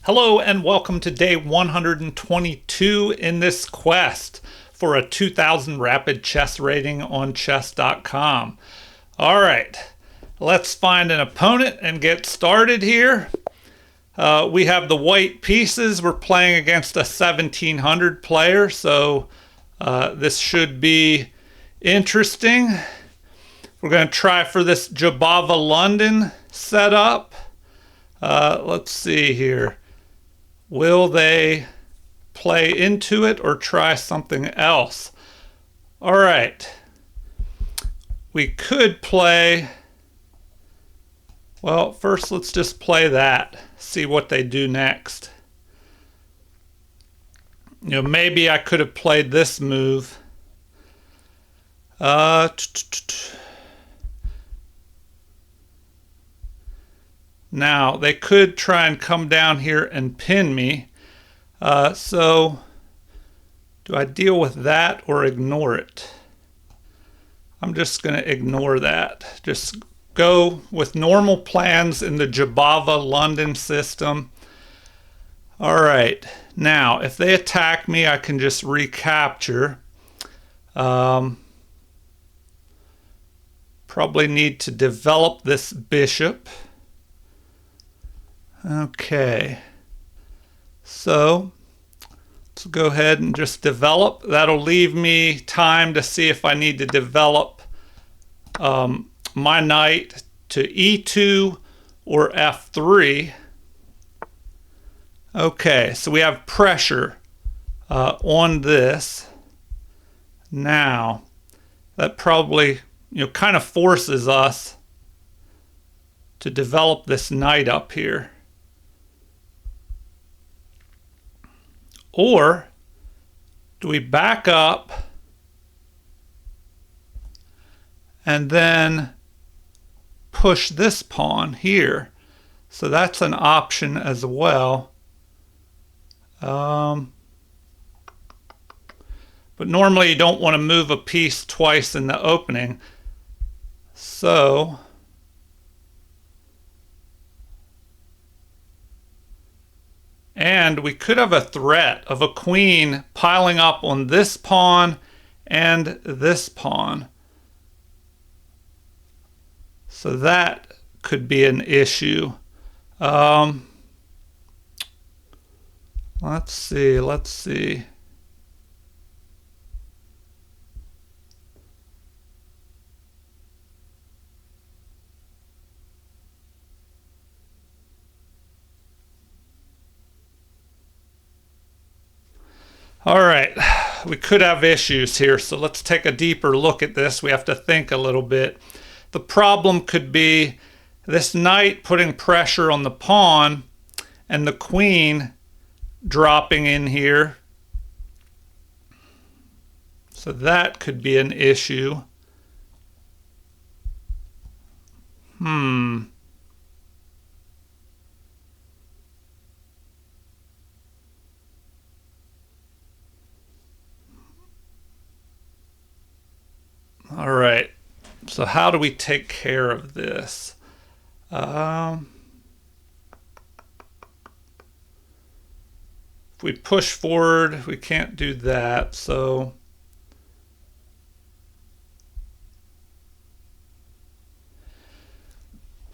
Hello and welcome to day 122 in this quest for a 2000 rapid chess rating on chess.com. All right, let's find an opponent and get started here. We have the white pieces. We're playing against a 1700 player, so this should be interesting. We're going to try for this Jobava London setup. Let's see here. Will they play into it or try something else? All right. We could play... Well, first let's just play that. See what they do next. Maybe I could have played this move. Now, they could try and come down here and pin me. So, do I deal with that or ignore it? I'm just going to ignore that. Just go with normal plans in the Jobava London system. All right. Now, if they attack me, I can just recapture. Probably need to develop this bishop. Okay, so let's go ahead and just develop. That'll leave me time to see if I need to develop my knight to e2 or f3. Okay, so we have pressure on this. Now, that probably kind of forces us to develop this knight up here. Or do we back up and then push this pawn here? So that's an option as well. But normally you don't want to move a piece twice in the opening. So and we could have a threat of a queen piling up on this pawn and this pawn. So that could be an issue. Let's see. All right, we could have issues here, so let's take a deeper look at this. We have to think a little bit. The problem could be this knight putting pressure on the pawn and the queen dropping in here. So that could be an issue. All right, so how do we take care of this? If we push forward, we can't do that, so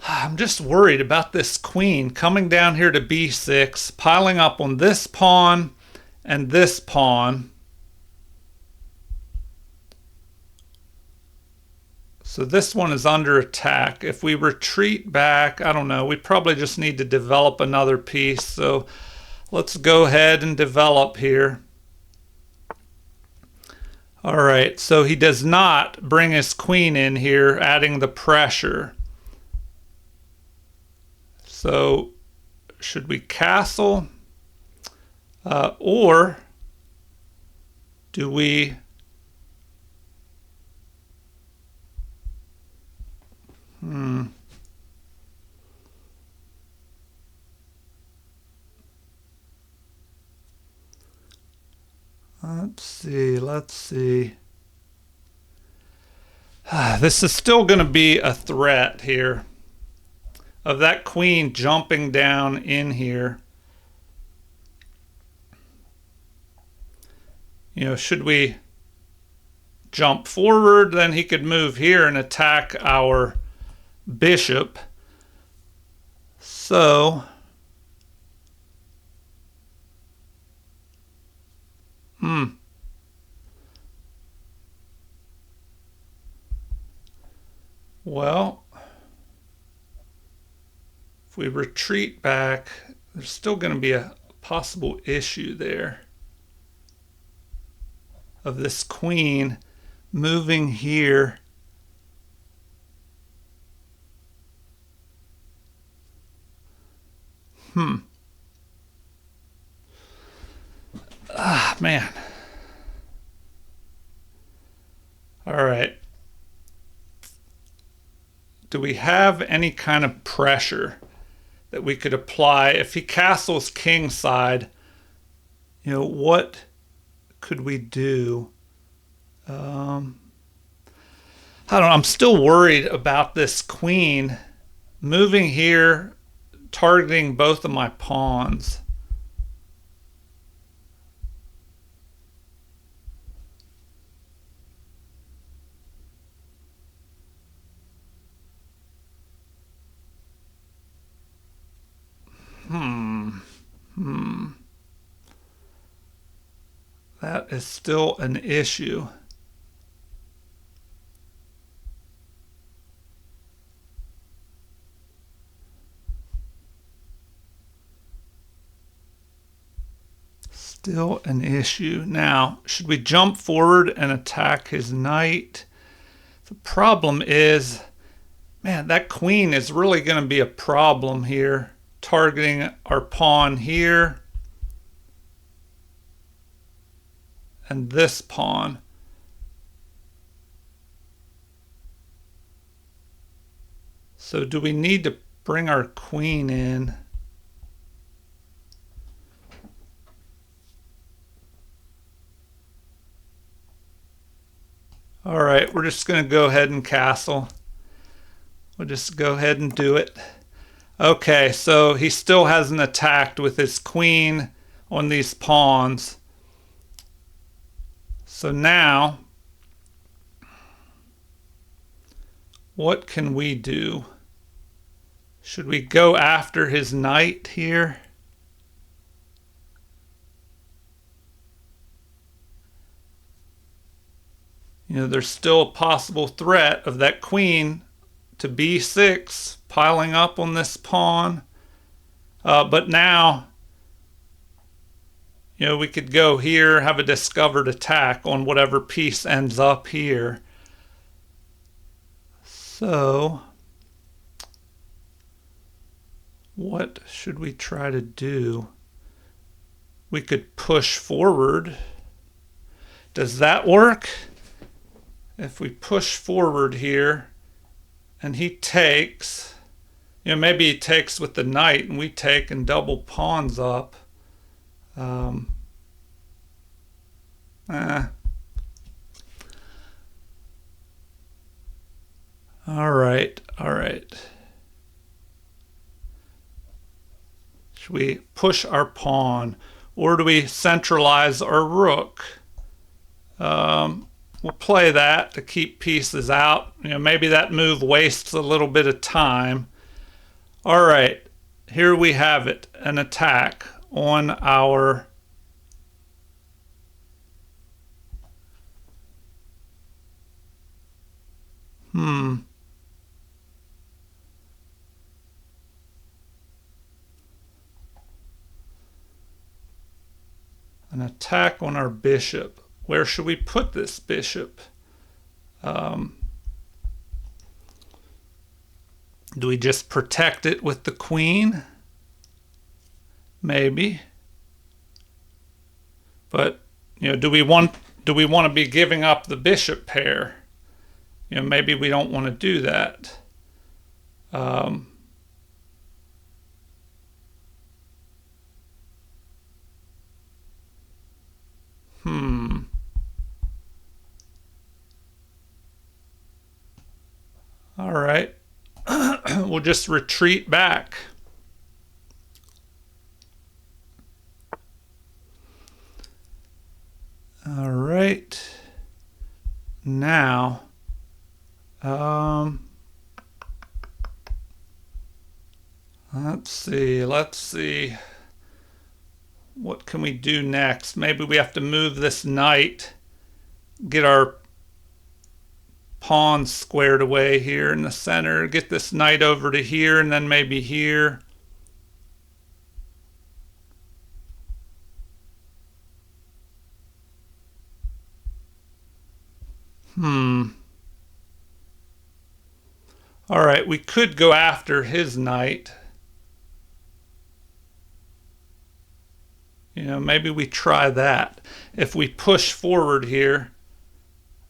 I'm just worried about this queen coming down here to b6, piling up on this pawn and this pawn. So this one is under attack. If we retreat back, I don't know, we probably just need to develop another piece. So let's go ahead and develop here. All right, so he does not bring his queen in here, adding the pressure. So should we castle? Or do we... Let's see. This is still going to be a threat here of that queen jumping down in here. should we jump forward? Then he could move here and attack our bishop. So, well, if we retreat back, there's still going to be a possible issue there of this queen moving here. Man. All right. Do we have any kind of pressure that we could apply? If he castles kingside, what could we do? I don't know. I'm still worried about this queen moving here, targeting both of my pawns. That is still an issue. Still an issue. Now, should we jump forward and attack his knight? The problem is, man, that queen is really going to be a problem here, targeting our pawn here and this pawn. So do we need to bring our queen in? All right, we're just going to go ahead and castle. We'll just go ahead and do it. Okay, so he still hasn't attacked with his queen on these pawns. So now, what can we do? Should we go after his knight here? There's still a possible threat of that queen to b6 piling up on this pawn. But now, we could go here, have a discovered attack on whatever piece ends up here. So, what should we try to do? We could push forward. Does that work? If we push forward here and he takes, maybe he takes with the knight and we take and double pawns up. All right. Should we push our pawn, or do we centralize our rook? We'll play that to keep pieces out. Maybe that move wastes a little bit of time. All right, here we have it, an attack on our an attack on our bishop. Where should we put this bishop? Do we just protect it with the queen? Maybe. But, do we want to be giving up the bishop pair? Maybe we don't want to do that. All right. We'll just retreat back. All right. Now, let's see. What can we do next? Maybe we have to move this knight, get our pawn squared away here in the center, get this knight over to here, and then maybe here. All right, we could go after his knight. You know, maybe we try that. If we push forward here,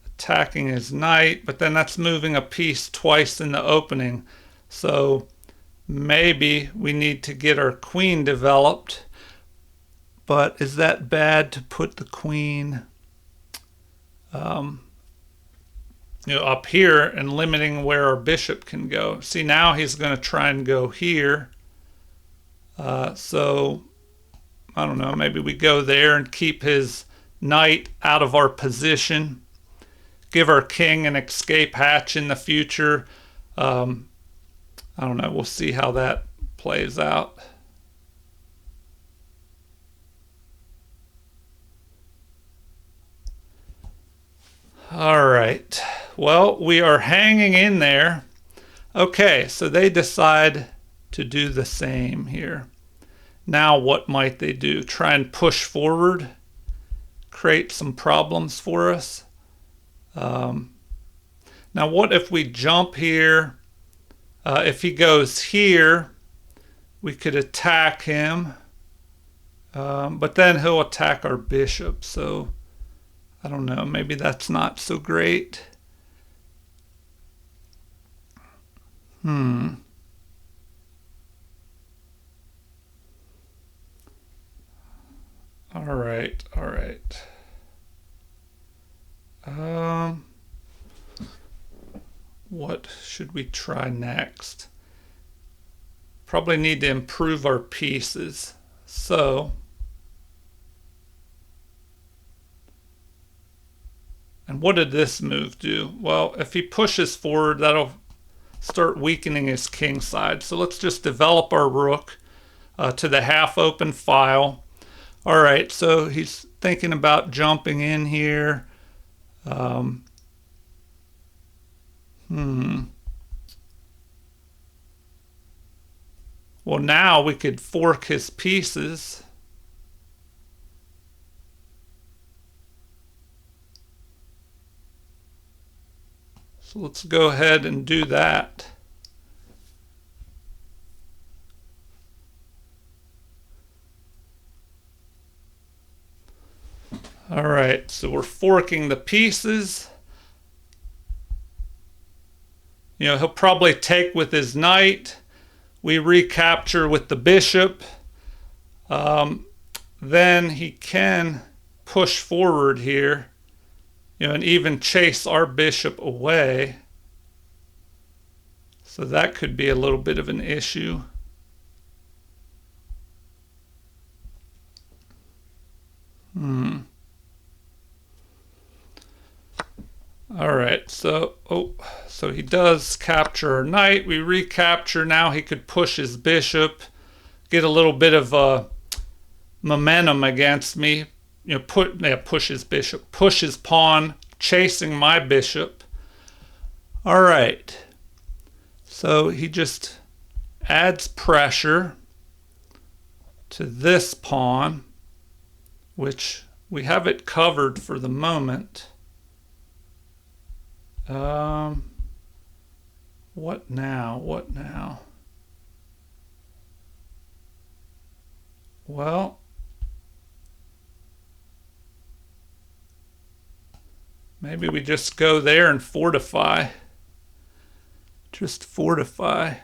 attacking his knight, but then that's moving a piece twice in the opening. So maybe we need to get our queen developed. But is that bad to put the queen up here and limiting where our bishop can go? See, now he's going to try and go here. So I don't know, maybe we go there and keep his knight out of our position. Give our king an escape hatch in the future. I don't know, we'll see how that plays out. All right, well, we are hanging in there. Okay, so they decide to do the same here. Now what might they do? Try and push forward, create some problems for us. Now what if we jump here? If he goes here, we could attack him, but then he'll attack our bishop. So I don't know, maybe that's not so great. All right, all right. What should we try next? Probably need to improve our pieces. So, and what did this move do? Well, if he pushes forward, that'll start weakening his king side. So let's just develop our rook to the half open file. All right, so he's thinking about jumping in here. Well, now we could fork his pieces. So let's go ahead and do that. All right, so we're forking the pieces. You know, he'll probably take with his knight. We recapture with the bishop. Then he can push forward here, you know, and even chase our bishop away. So that could be a little bit of an issue. All right, so so he does capture our knight. We recapture. Now he could push his bishop, get a little bit of momentum against me. You know, push his bishop, push his pawn, chasing my bishop. All right, so he just adds pressure to this pawn, which we have it covered for the moment. What now? What now? Well, maybe we just go there and fortify. Just fortify.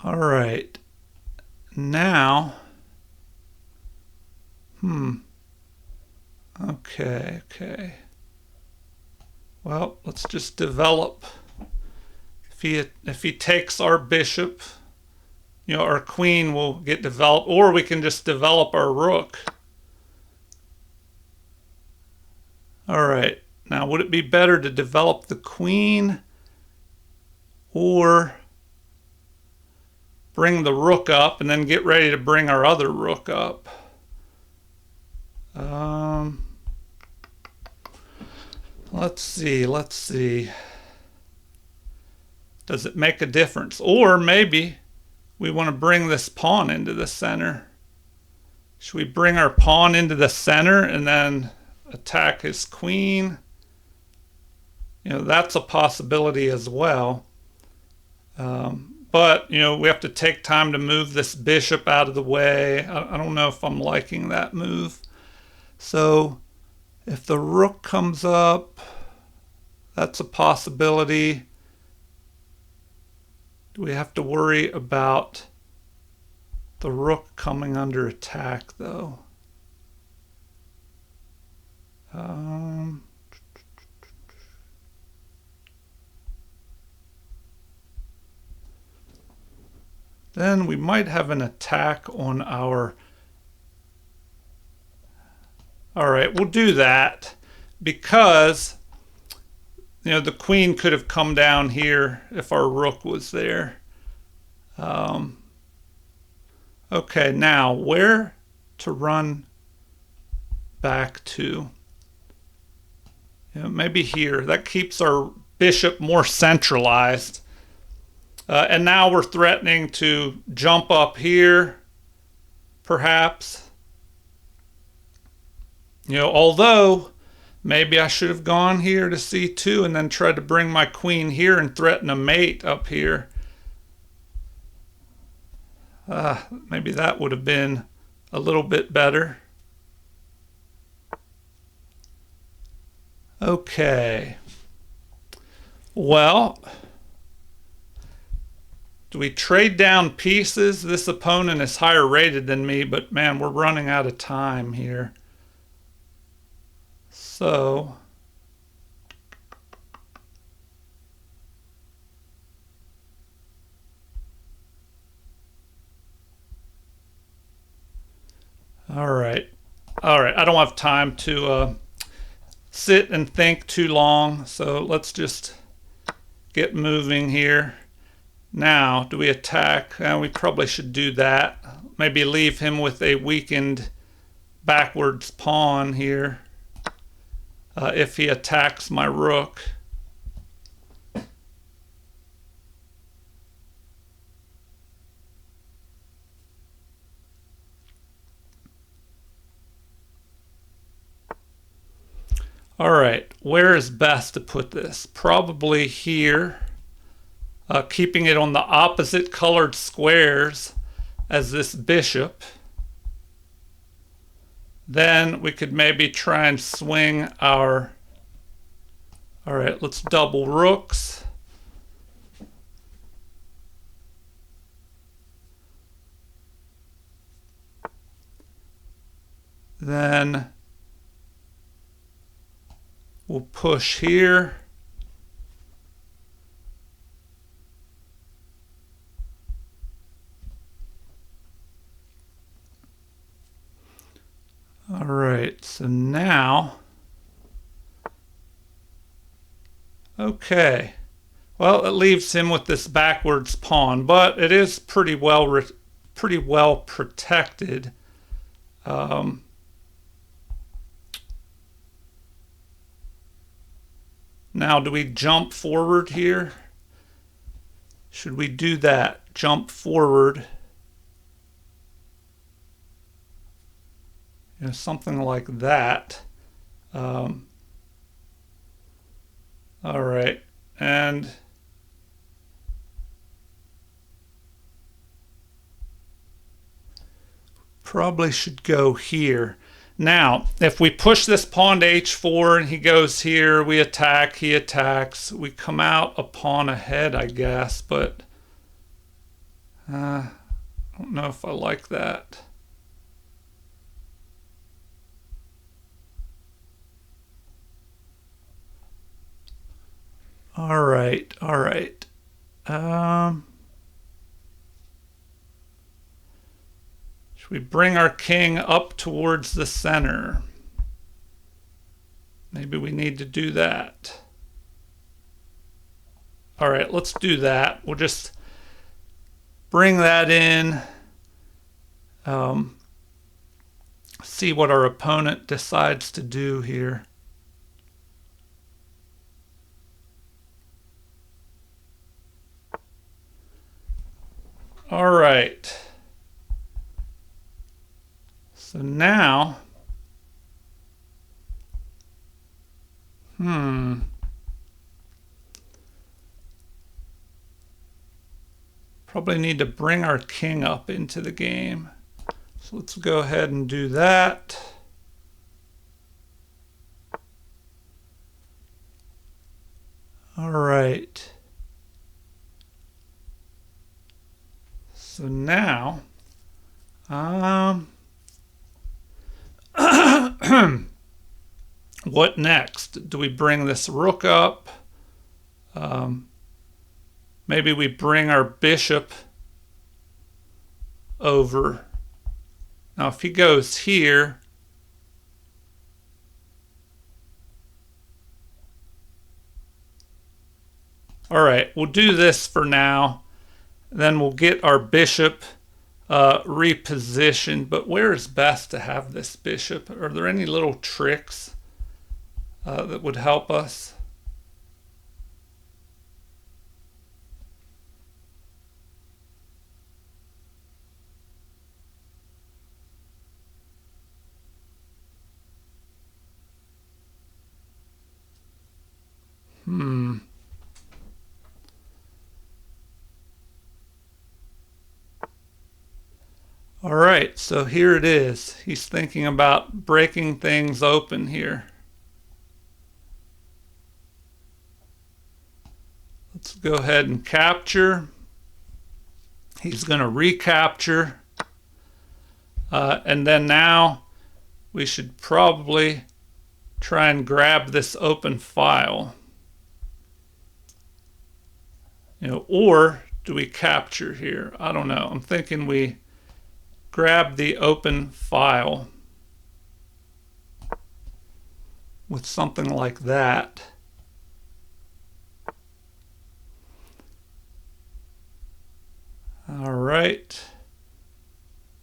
All right. Now, okay. Well, let's just develop. If If he takes our bishop, you know, our queen will get developed, or we can just develop our rook. All right, now would it be better to develop the queen or bring the rook up and then get ready to bring our other rook up? Let's see. Does it make a difference? Or maybe we want to bring this pawn into the center. Should we bring our pawn into the center and then attack his queen? You know, that's a possibility as well. But, you know, we have to take time to move this bishop out of the way. I don't know if I'm liking that move. So if the rook comes up, that's a possibility. Do we have to worry about the rook coming under attack, though? Then we might have an attack on our... All right, we'll do that because, you know, the queen could have come down here if our rook was there. Okay, now where to run back to? You know, maybe here. That keeps our bishop more centralized. And now we're threatening to jump up here, perhaps. You know, although maybe I should have gone here to c2 and then tried to bring my queen here and threaten a mate up here. Maybe that would have been a little bit better. Okay. Well, do we trade down pieces? This opponent is higher rated than me, but man, we're running out of time here. So, all right. I don't have time to sit and think too long, so let's just get moving here. Now, do we attack? We probably should do that. Maybe leave him with a weakened backwards pawn here if he attacks my rook. All right, where is best to put this? Probably here, keeping it on the opposite colored squares as this bishop. Then we could maybe try and swing our... All right, let's double rooks. Then we'll push here. All right, so now, okay. Well, it leaves him with this backwards pawn, but it is pretty well protected. Now, do we jump forward here? Should we do that? Jump forward. You know, something like that. All right, and probably should go here. Now, if we push this pawn to h4 and he goes here, we attack, he attacks, we come out a pawn ahead, I guess, but I don't know if I like that. All right. Should we bring our king up towards the center? Maybe we need to do that. All right, let's do that. We'll just bring that in. See what our opponent decides to do here. All right. So now, probably need to bring our king up into the game. So let's go ahead and do that. All right. So now, what next? Do we bring this rook up? Maybe we bring our bishop over. Now, if he goes here, all right, we'll do this for now. Then we'll get our bishop repositioned. But where is best to have this bishop? Are there any little tricks that would help us? All right, so here it is. He's thinking about breaking things open here. Let's go ahead and capture. He's going to recapture. And then now we should probably try and grab this open file. Or do we capture here? I don't know. I'm thinking we grab the open file with something like that. All right.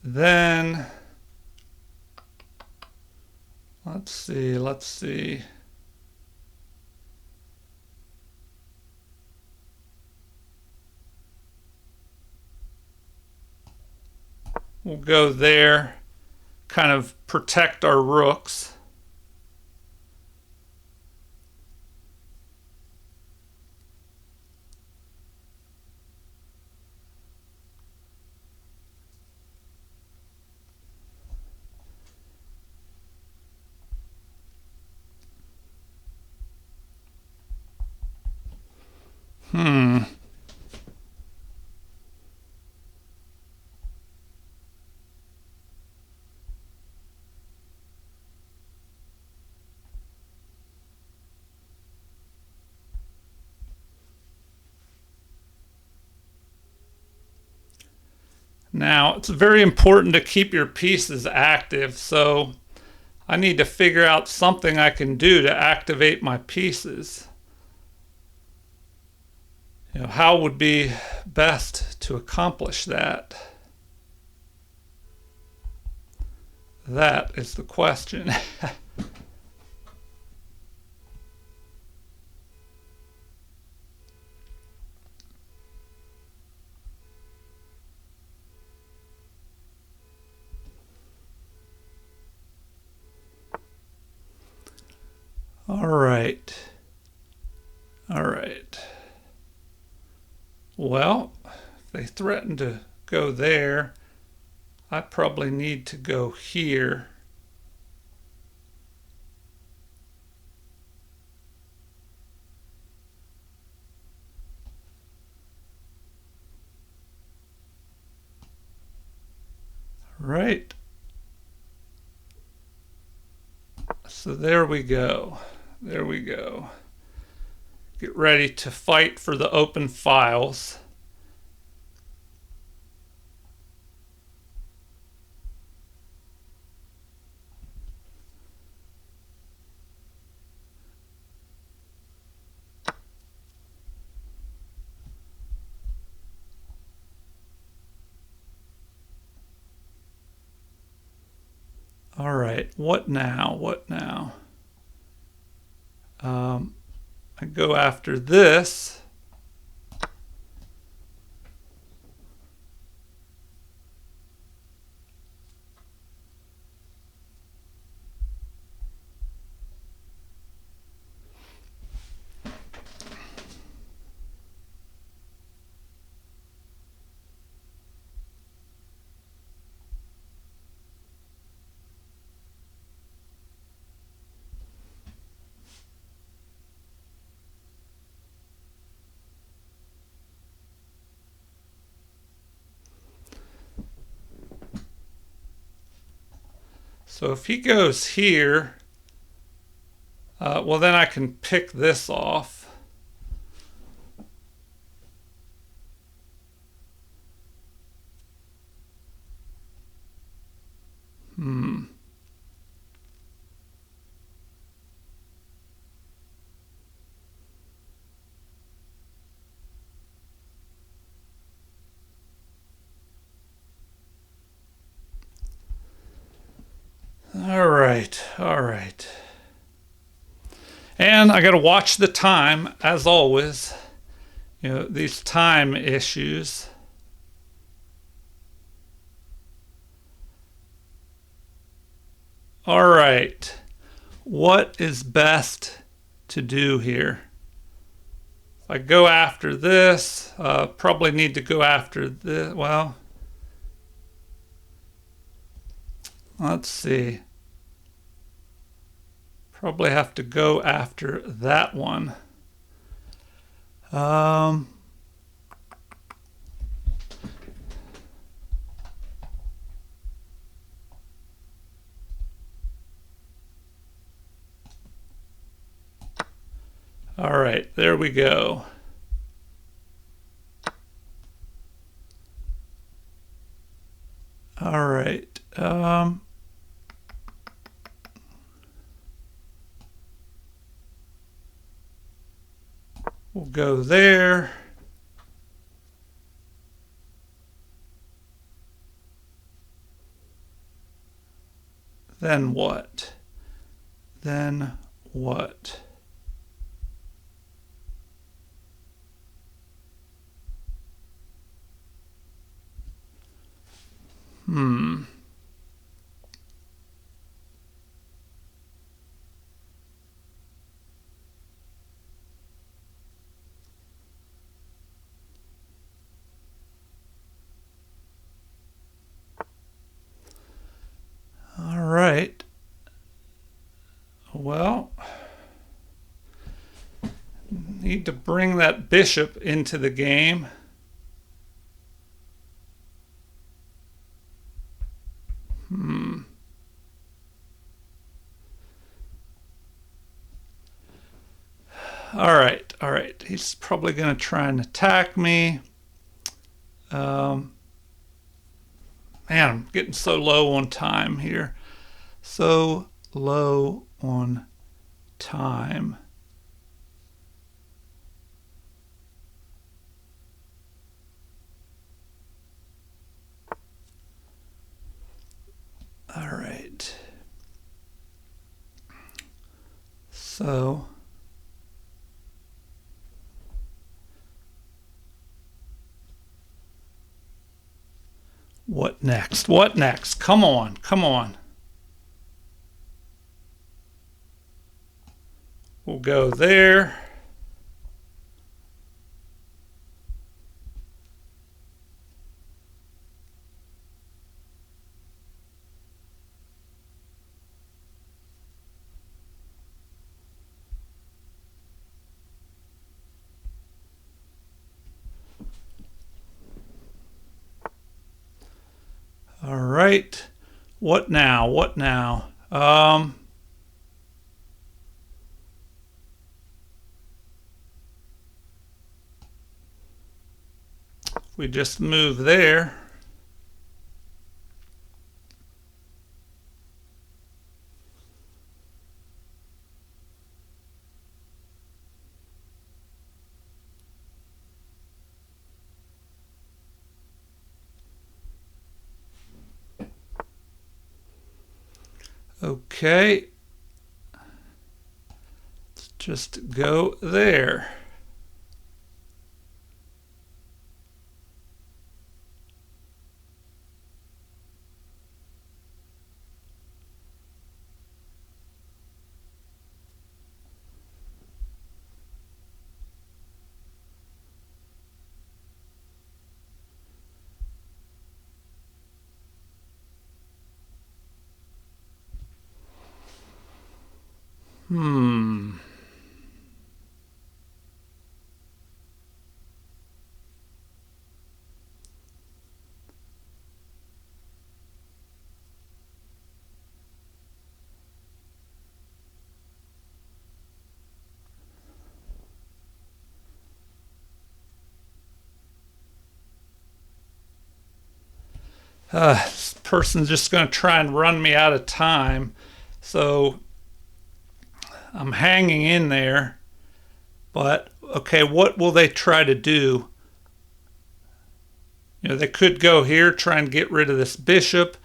Then let's see. We'll go there, kind of protect our rooks. Now, it's very important to keep your pieces active, so I need to figure out something I can do to activate my pieces. How would be best to accomplish that? That is the question. All right. Well, if they threaten to go there, I probably need to go here. Right. So there we go. get ready to fight for the open files. All right, what now? What now? I go after this. So if he goes here, well, then I can pick this off. All right, all right. And I got to watch the time, as always. You know, these time issues. All right. What is best to do here? If I go after this, probably need to go after this. Well, let's see. Probably have to go after that one. All right, there we go. All right. We'll go there. Then what? Then what? All right. Well, need to bring that bishop into the game. All right, all right. He's probably going to try and attack me. Man, I'm getting so low on time here. So low on time. All right. So what next? What next? Come on, come on. We'll go there. All right. What now? What now? we just move there, okay, let's just go there. This person's just going to try and run me out of time. So I'm hanging in there. But, okay, what will they try to do? You know, they could go here, try and get rid of this bishop,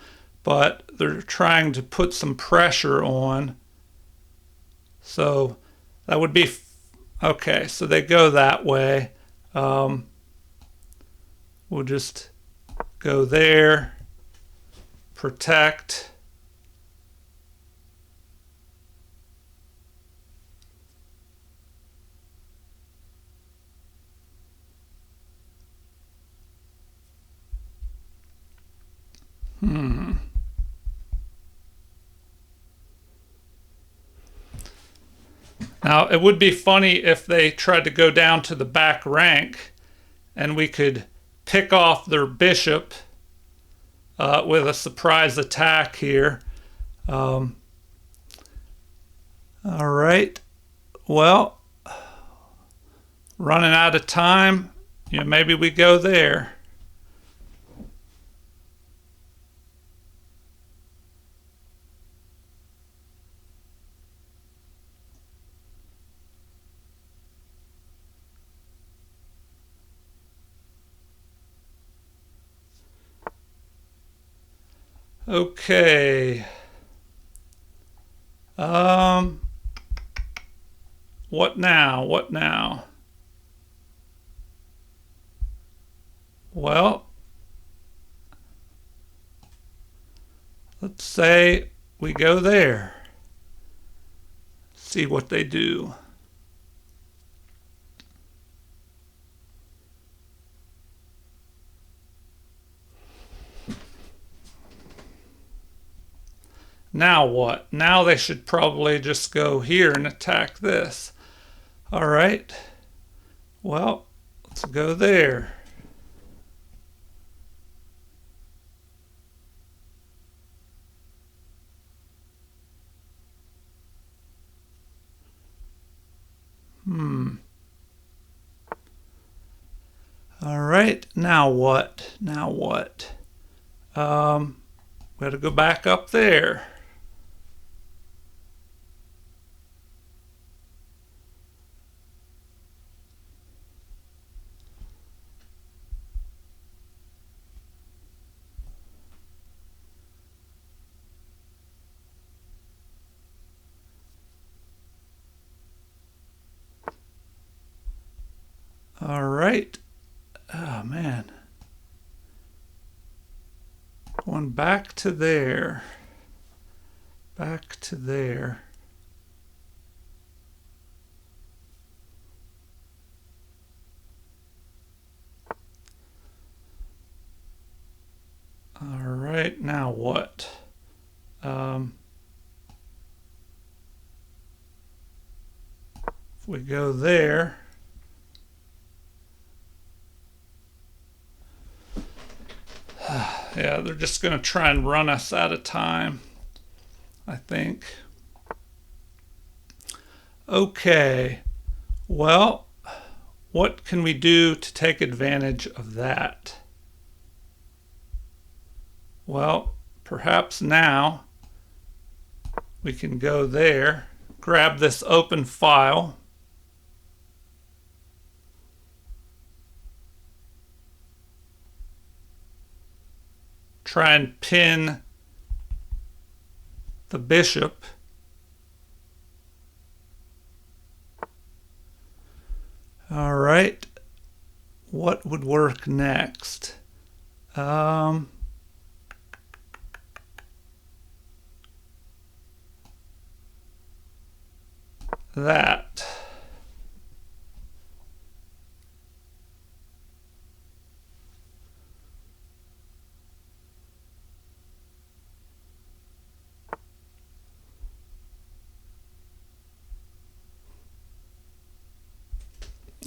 but they're trying to put some pressure on. So that would be, okay, so they go that way. We'll just go there, protect. Now, it would be funny if they tried to go down to the back rank and we could pick off their bishop with a surprise attack here. All right. Well, running out of time. You know, maybe we go there. Okay. What now? What now? Well, let's say we go there. See what they do. Now what? Now they should probably just go here and attack this. All right. Well, let's go there. All right. Now what? Now what? Got to go back up there. All right. Oh, man. Going back to there. Back to there. All right. Now what? If we go there. Yeah, they're just going to try and run us out of time, I think. Okay. Well, what can we do to take advantage of that? Well, perhaps now we can go there, grab this open file, try and pin the bishop. All right, what would work next? That.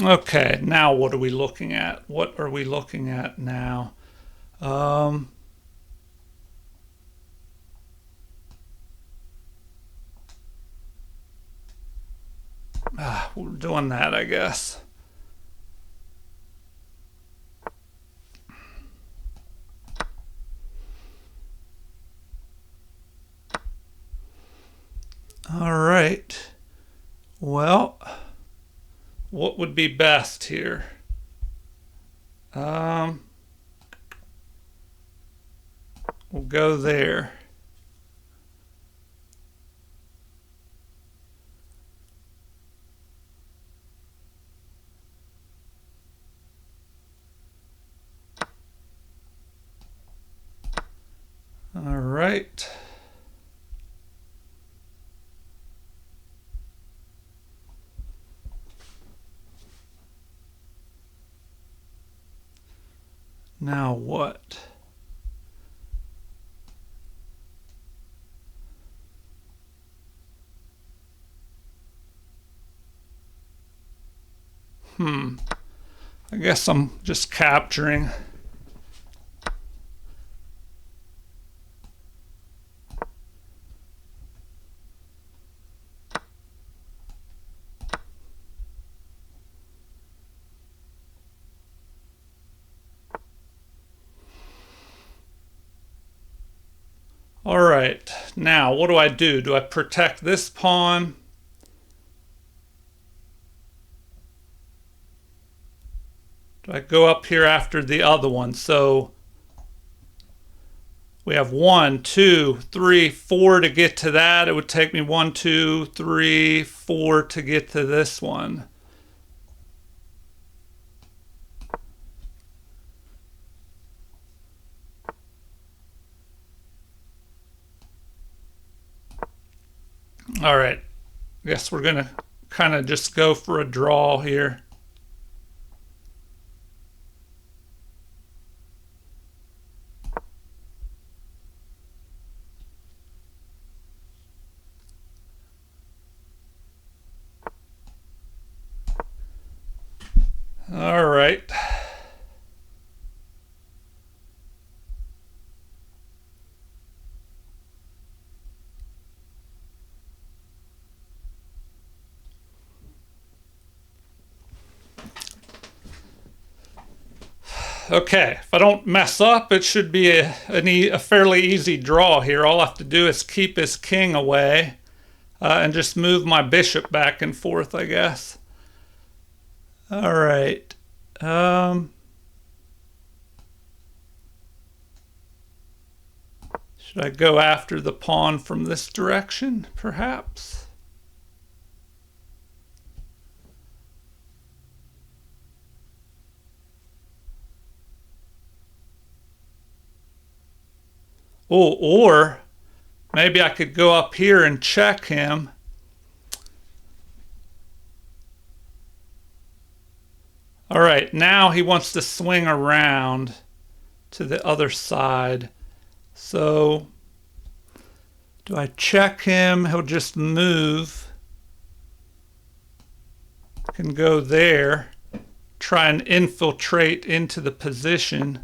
Okay, now what are we looking at? What are we looking at now? We're doing that, I guess. All right. Well, what would be best here? We'll go there. All right. Now what? I guess I'm just capturing. All right, now what do I do? Do I protect this pawn? Do I go up here after the other one? So we have 1, 2, 3, 4 to get to that. It would take me 1, 2, 3, 4 to get to this one. All right, I guess we're gonna kind of just go for a draw here. All right. Okay, if I don't mess up, it should be a fairly easy draw here. All I have to do is keep his king away and just move my bishop back and forth, I guess. All right. Should I go after the pawn from this direction, perhaps? Oh, or maybe I could go up here and check him. All right, now he wants to swing around to the other side. So do I check him? He'll just move. Can go there. Try and infiltrate into the position.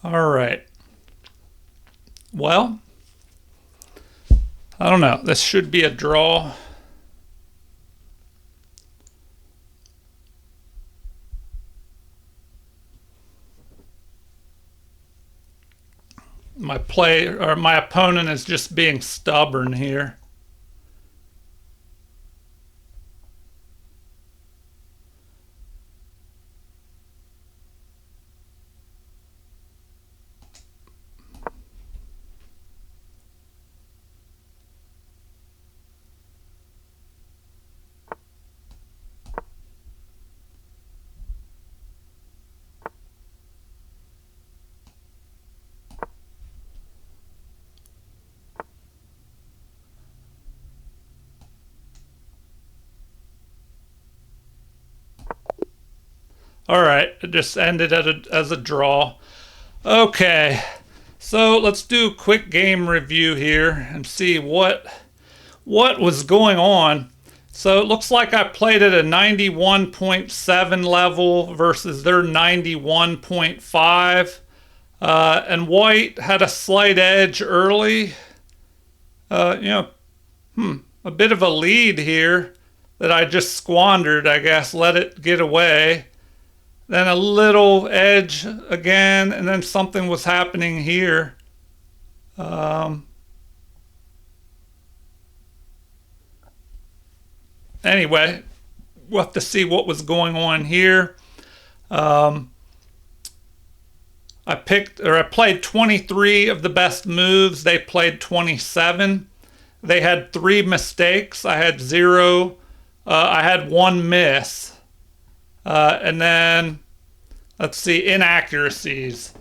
All right. Well, I don't know. This should be a draw. My opponent is just being stubborn here. All right, it just ended as a draw. Okay, so let's do a quick game review here and see what was going on. So it looks like I played at a 91.7 level versus their 91.5. And white had a slight edge early. A bit of a lead here that I just squandered, I guess, let it get away. Then a little edge again, and then something was happening here. Anyway, we'll have to see what was going on here. I played 23 of the best moves. They played 27. They had 3 mistakes. I had 0. I had 1 miss. And then, let's see, inaccuracies.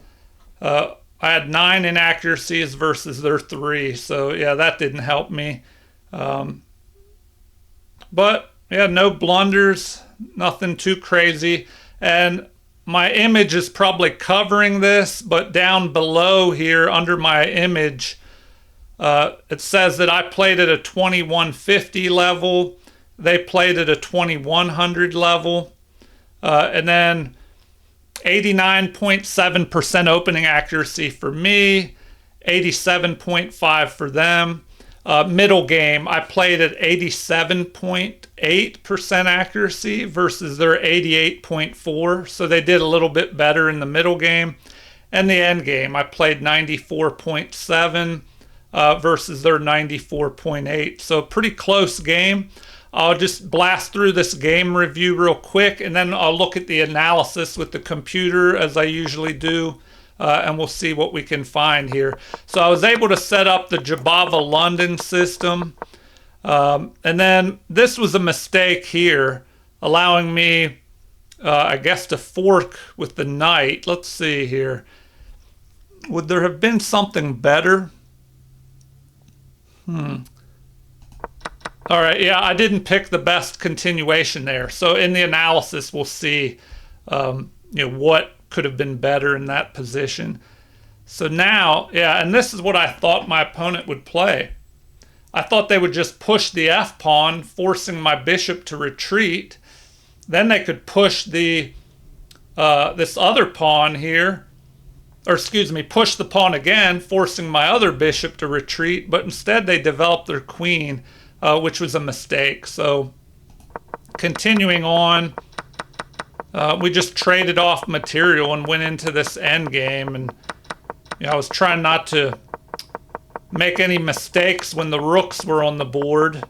I had 9 inaccuracies versus their 3. So, yeah, that didn't help me. But, yeah, no blunders. Nothing too crazy. And my image is probably covering this, but down below here under my image, it says that I played at a 2150 level. They played at a 2100 level. And then 89.7% opening accuracy for me, 87.5 for them. Middle game, I played at 87.8% accuracy versus their 88.4. So they did a little bit better in the middle game. And the end game, I played 94.7 versus their 94.8. So pretty close game. I'll just blast through this game review real quick, and then I'll look at the analysis with the computer as I usually do, and we'll see what we can find here. So I was able to set up the Jabava London system, and then this was a mistake here, allowing me, I guess, to fork with the knight. Let's see here. Would there have been something better? All right, yeah, I didn't pick the best continuation there. So in the analysis, we'll see, what could have been better in that position. So now, yeah, and this is what I thought my opponent would play. I thought they would just push the F pawn, forcing my bishop to retreat. Then they could push the this other pawn here, or excuse me, push the pawn again, forcing my other bishop to retreat. But instead, they developed their queen, which was a mistake. So continuing on, we just traded off material and went into this end game. And I was trying not to make any mistakes when the rooks were on the board.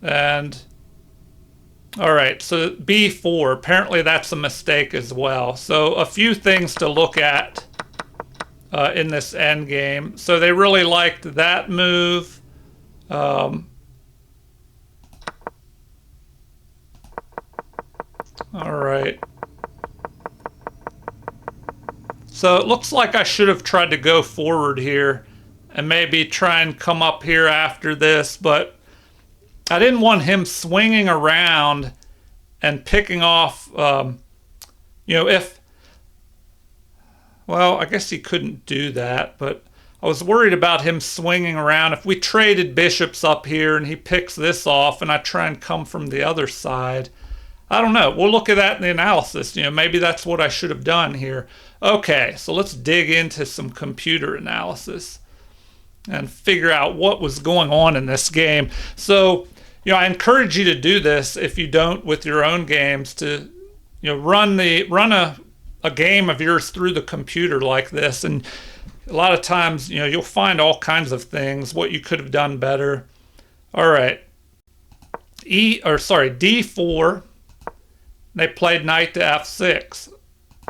And all right, so b4, apparently that's a mistake as well. So a few things to look at in this end game. So they really liked that move. All right. So it looks like I should have tried to go forward here and maybe try and come up here after this, but I didn't want him swinging around and picking off, if, well, I guess he couldn't do that, but I was worried about him swinging around. If we traded bishops up here and he picks this off and I try and come from the other side, I don't know. We'll look at that in the analysis. Maybe that's what I should have done here. Okay, so let's dig into some computer analysis and figure out what was going on in this game. So, I encourage you to do this if you don't with your own games, to run a game of yours through the computer like this. And a lot of times, you'll find all kinds of things, what you could have done better. All right. D4, they played knight to f6.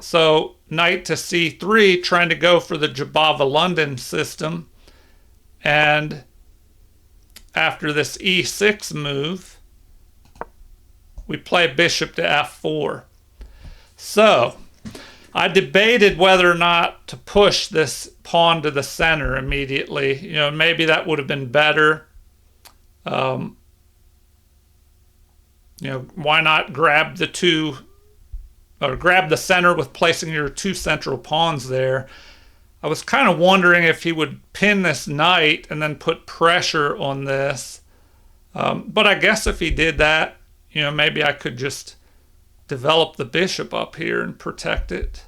So knight to c3, trying to go for the Jabava-London system. And after this e6 move, we play bishop to f4. So I debated whether or not to push this pawn to the center immediately. Maybe that would have been better. Why not grab the center with placing your two central pawns there? I was kind of wondering if he would pin this knight and then put pressure on this. But I guess if he did that, maybe I could just develop the bishop up here and protect it.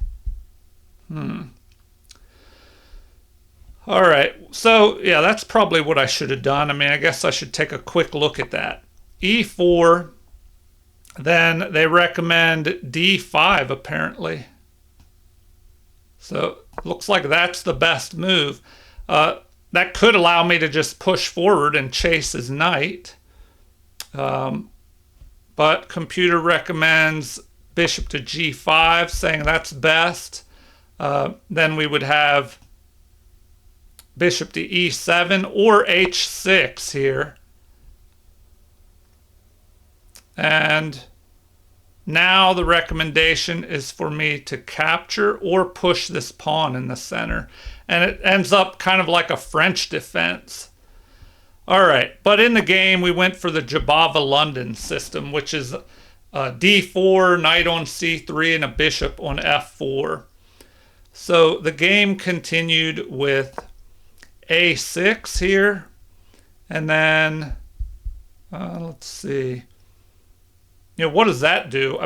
All right, so yeah, that's probably what I should have done. I guess I should take a quick look at that. E4, then they recommend D5 apparently. So looks like that's the best move. That could allow me to just push forward and chase his knight. But computer recommends bishop to G5, saying that's best. Then we would have bishop to E7 or H6 here. And now the recommendation is for me to capture or push this pawn in the center. And it ends up kind of like a French defense. All right, but in the game we went for the Jabava-London system, which is D4, knight on C3, and a bishop on F4. So the game continued with A6 here. And then, let's see. What does that do?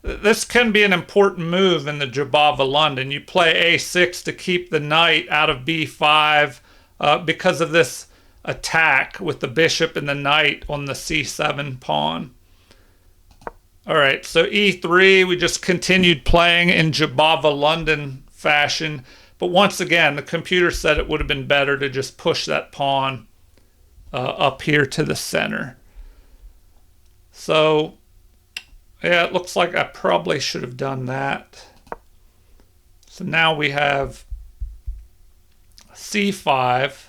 This can be an important move in the Jabava-London. You play A6 to keep the knight out of B5 because of this attack with the bishop and the knight on the C7 pawn. All right, so E3, we just continued playing in Jabava-London fashion. But once again, the computer said it would have been better to just push that pawn up here to the center. So yeah, it looks like I probably should have done that. So now we have C5,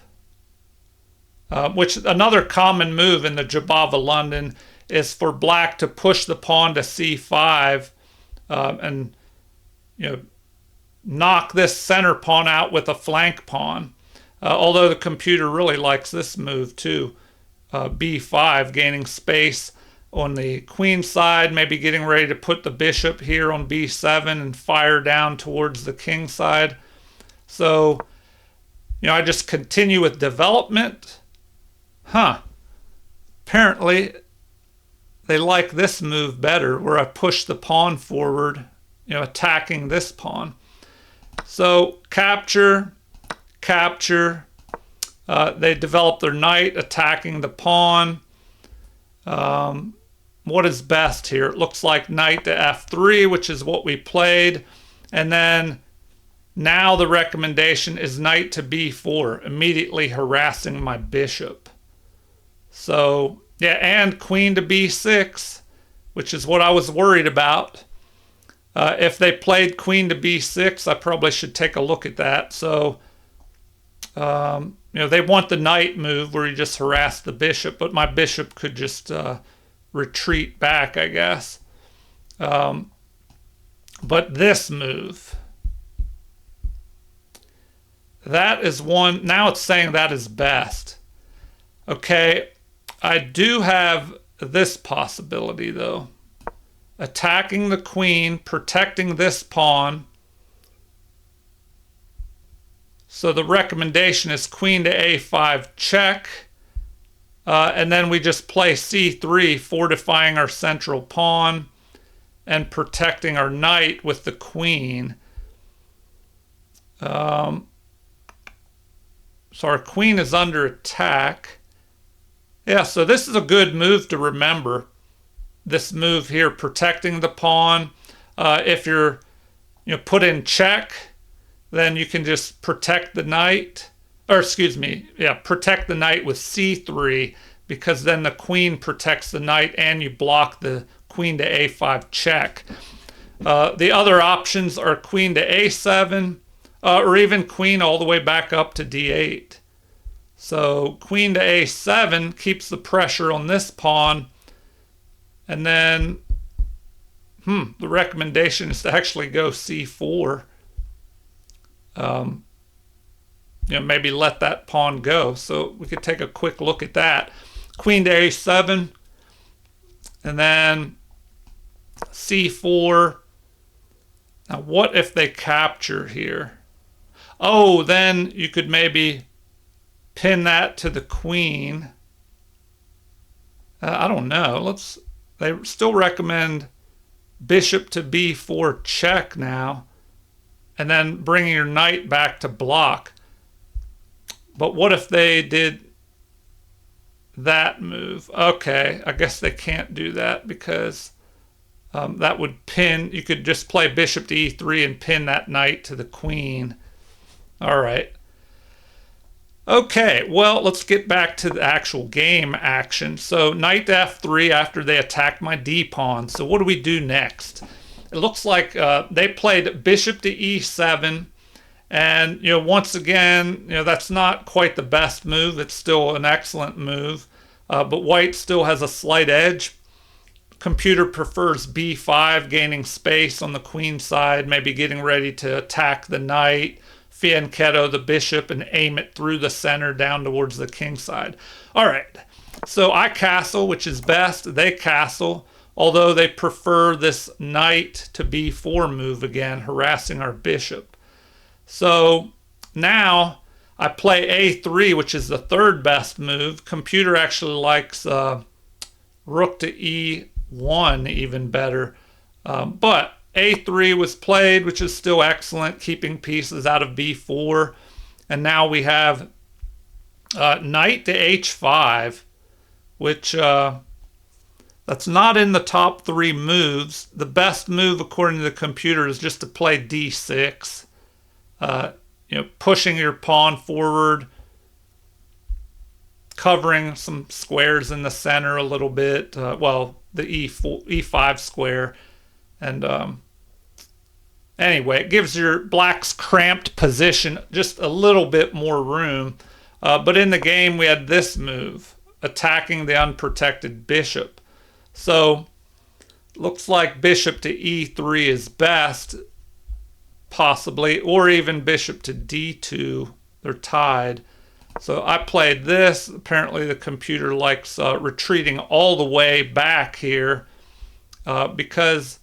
which another common move in the Jabava-London is for black to push the pawn to C5 and knock this center pawn out with a flank pawn. Although the computer really likes this move too, B5, gaining space on the queen side, maybe getting ready to put the bishop here on B7 and fire down towards the king side. So, I just continue with development. Apparently, they like this move better, where I push the pawn forward, attacking this pawn. So, capture. They develop their knight, attacking the pawn. What is best here? It looks like knight to F3, which is what we played. And then now the recommendation is knight to B4, immediately harassing my bishop. So, yeah, and queen to B6, which is what I was worried about. If they played queen to B6, I probably should take a look at that. So, they want the knight move where you just harass the bishop, but my bishop could just retreat back, I guess. But this move, that is one. Now it's saying that is best. Okay, I do have this possibility though. Attacking the queen, protecting this pawn. So the recommendation is queen to A5 check. And then we just play C3, fortifying our central pawn. and protecting our knight with the queen. So our queen is under attack. Yeah, so this is a good move to remember. This move here, protecting the pawn. If you're put in check, then you can just protect the knight. Or excuse me, yeah, protect the knight with c3, because then the queen protects the knight and you block the queen to a5 check. The other options are queen to a7, or even queen all the way back up to d8. So queen to a7 keeps the pressure on this pawn. And then, the recommendation is to actually go c4. Maybe let that pawn go. So we could take a quick look at that. Queen to a7, and then c4. Now, what if they capture here? Oh, then you could maybe pin that to the queen. I don't know. They still recommend bishop to b4 check now, and then bringing your knight back to block. But what if they did that move? Okay, I guess they can't do that because that would pin. You could just play bishop to e3 and pin that knight to the queen. All right. Okay, well, let's get back to the actual game action. So knight to f3 after they attack my d-pawn. So what do we do next? It looks like they played bishop to e7. And, once again, that's not quite the best move. It's still an excellent move. But white still has a slight edge. Computer prefers b5, gaining space on the queen side, maybe getting ready to attack the knight, fianchetto the bishop, and aim it through the center down towards the king side. All right, so I castle, which is best. They castle, although they prefer this knight to b4 move again, harassing our bishop. So now I play a3, which is the third best move. Computer actually likes rook to e1 even better. But a3 was played, which is still excellent, keeping pieces out of b4. And now we have knight to h5, which that's not in the top 3 moves. The best move, according to the computer, is just to play d6. Pushing your pawn forward, covering some squares in the center a little bit. The e5 square. And anyway, it gives your black's cramped position just a little bit more room. But in the game, we had this move, attacking the unprotected bishop. So looks like bishop to e3 is best, possibly, or even bishop to d2. They're tied. So I played this. Apparently the computer likes retreating all the way back here because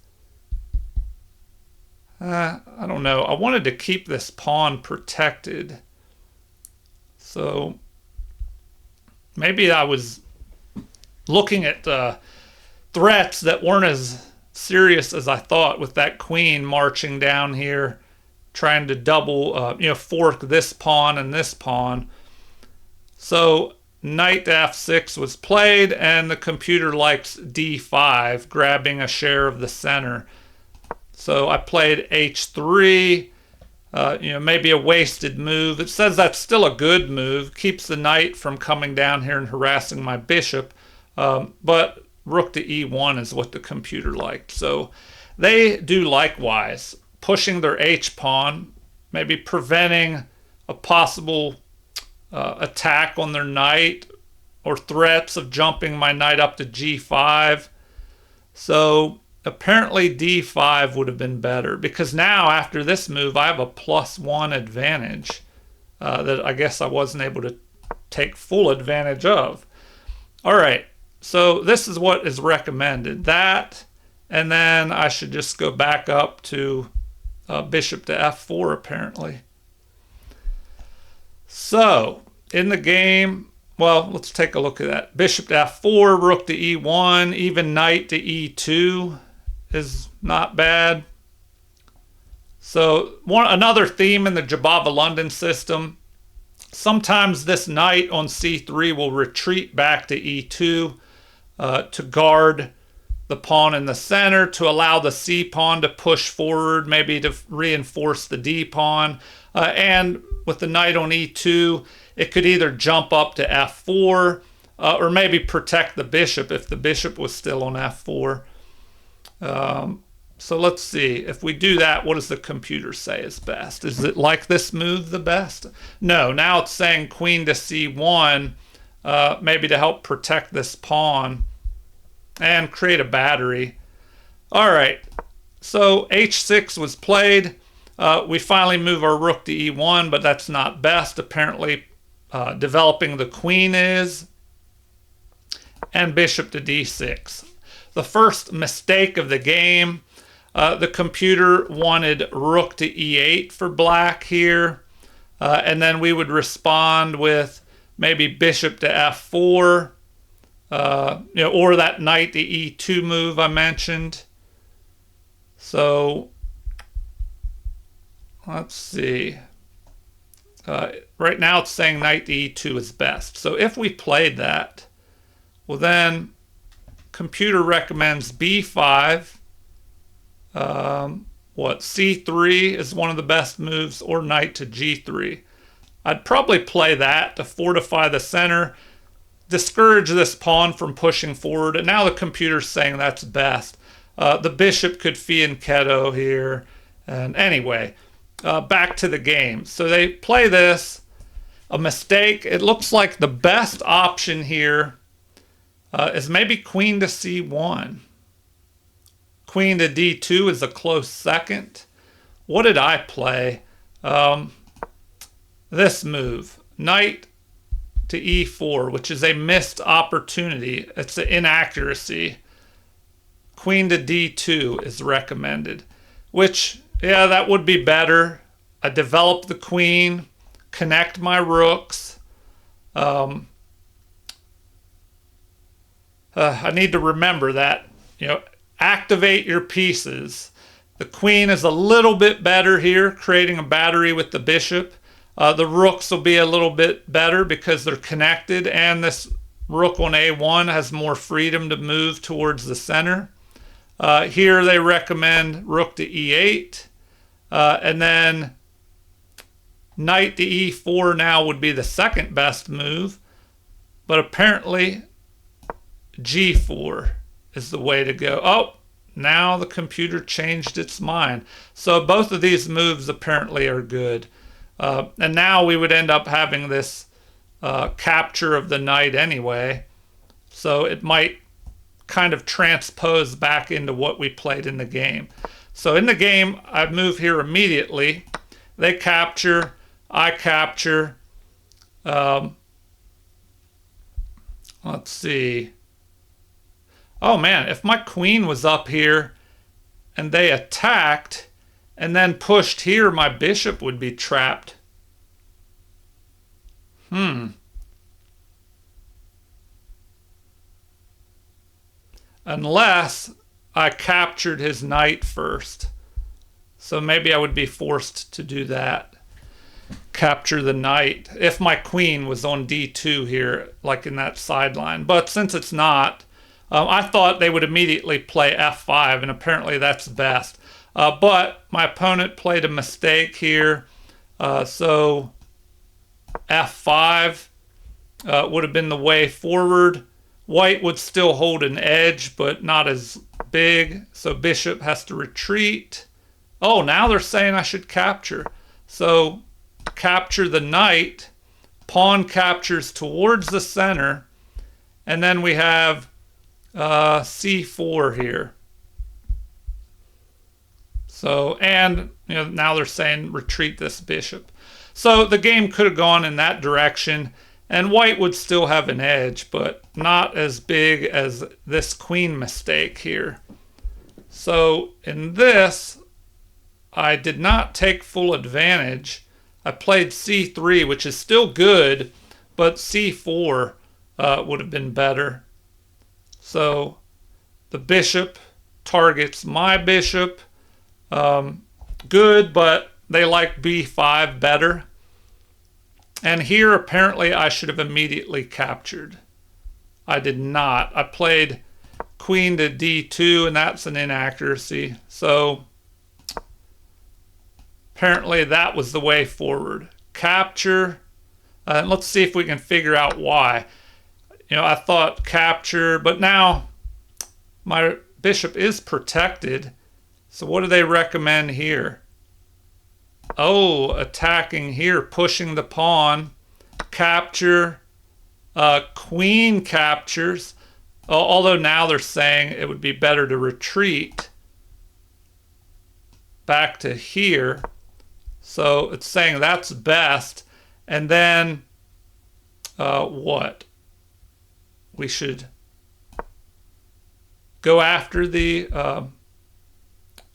I don't know. I wanted to keep this pawn protected. So maybe I was looking at threats that weren't as serious as I thought, with that queen marching down here, trying to double, fork this pawn and this pawn. So knight to f6 was played, and the computer likes d5, grabbing a share of the center. So I played h3, maybe a wasted move. It says that's still a good move, keeps the knight from coming down here and harassing my bishop, but rook to e1 is what the computer liked. So they do likewise, pushing their h-pawn, maybe preventing a possible attack on their knight, or threats of jumping my knight up to g5. So apparently d5 would have been better, because now after this move I have a +1 advantage that I guess I wasn't able to take full advantage of. All right, so this is what is recommended. That, and then I should just go back up to bishop to f4 apparently. So in the game, well, let's take a look at that. Bishop to f4, rook to e1, even knight to e2 is Not bad. So another theme in the Jobava-London system, sometimes this knight on c3 will retreat back to e2 to guard the pawn in the center, to allow the c pawn to push forward, maybe to reinforce the d pawn. And with the knight on e2, it could either jump up to f4 or maybe protect the bishop if the bishop was still on f4. So let's see. If we do that, what does the computer say is best? Is it like this move the best? No, now it's saying queen to c1, maybe to help protect this pawn and create a battery. All right, so h6 was played. We finally move our rook to e1, but that's not best. Apparently, developing the queen is. And bishop to d6. The first mistake of the game, the computer wanted rook to e8 for black here. And then we would respond with maybe bishop to f4, or that knight to e2 move I mentioned. So let's see. Right now it's saying knight to e2 is best. So if we played that, well then computer recommends b5. C3 is one of the best moves, or knight to g3. I'd probably play that to fortify the center, discourage this pawn from pushing forward, and now the computer's saying that's best. The bishop could fianchetto here, and anyway, back to the game. So they play this, a mistake. It looks like the best option here is maybe queen to c1. Queen to d2 is a close second. What did I play? This move, knight to e4, which is a missed opportunity. It's an inaccuracy. Queen to d2 is recommended, which, yeah, that would be better. I develop the queen, connect my rooks. I need to remember that, activate your pieces. The queen is a little bit better here, creating a battery with the bishop. The rooks will be a little bit better because they're connected, and this rook on a1 has more freedom to move towards the center. Here they recommend rook to e8, and then knight to e4 now would be the second best move, but apparently g4 is the way to go. Oh, now the computer changed its mind. So both of these moves apparently are good. And now we would end up having this capture of the knight anyway. So it might kind of transpose back into what we played in the game. So in the game, I move here immediately. They capture, I capture. Let's see. Oh man, if my queen was up here and they attacked and then pushed here, my bishop would be trapped. Unless I captured his knight first. So maybe I would be forced to do that. Capture the knight if my queen was on d2 here, like in that sideline. But since it's not, I thought they would immediately play f5, and apparently that's best. But my opponent played a mistake here. So f5 would have been the way forward. White would still hold an edge, but not as big. So bishop has to retreat. Oh, now they're saying I should capture. So capture the knight. Pawn captures towards the center. And then we have c4 here. So, and now they're saying retreat this bishop. So the game could have gone in that direction, and white would still have an edge, but not as big as this queen mistake here. So in this, I did not take full advantage. I played c3, which is still good, but c4 would have been better. So the bishop targets my bishop. Good, but they like b5 better. And here, apparently, I should have immediately captured. I did not. I played queen to d2, and that's an inaccuracy. So apparently that was the way forward. Capture. And let's see if we can figure out why. You know, I thought capture, but now my bishop is protected. So what do they recommend here? Oh, attacking here, pushing the pawn. Capture. Queen captures. Although now they're saying it would be better to retreat back to here. So it's saying that's best. And then what? We should go after the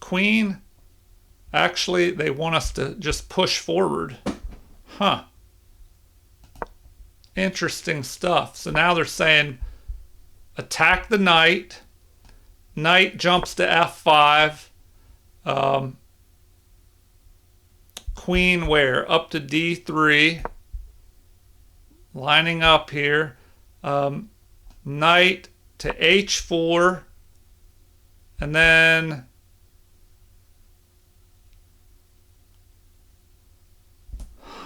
queen. Actually, they want us to just push forward. Huh. Interesting stuff. So now they're saying attack the knight. Knight jumps to f5. Queen where? Up to d3. Lining up here. Knight to h4. And then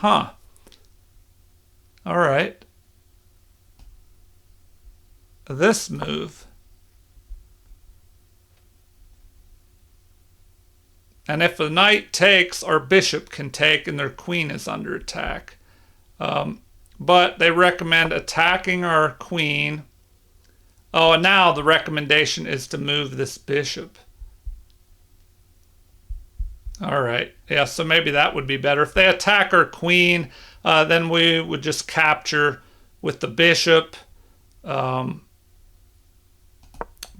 all right. This move. And if the knight takes, our bishop can take and their queen is under attack. But they recommend attacking our queen. Oh, and now the recommendation is to move this bishop. All right. Yeah, so maybe that would be better. If they attack our queen, then we would just capture with the bishop.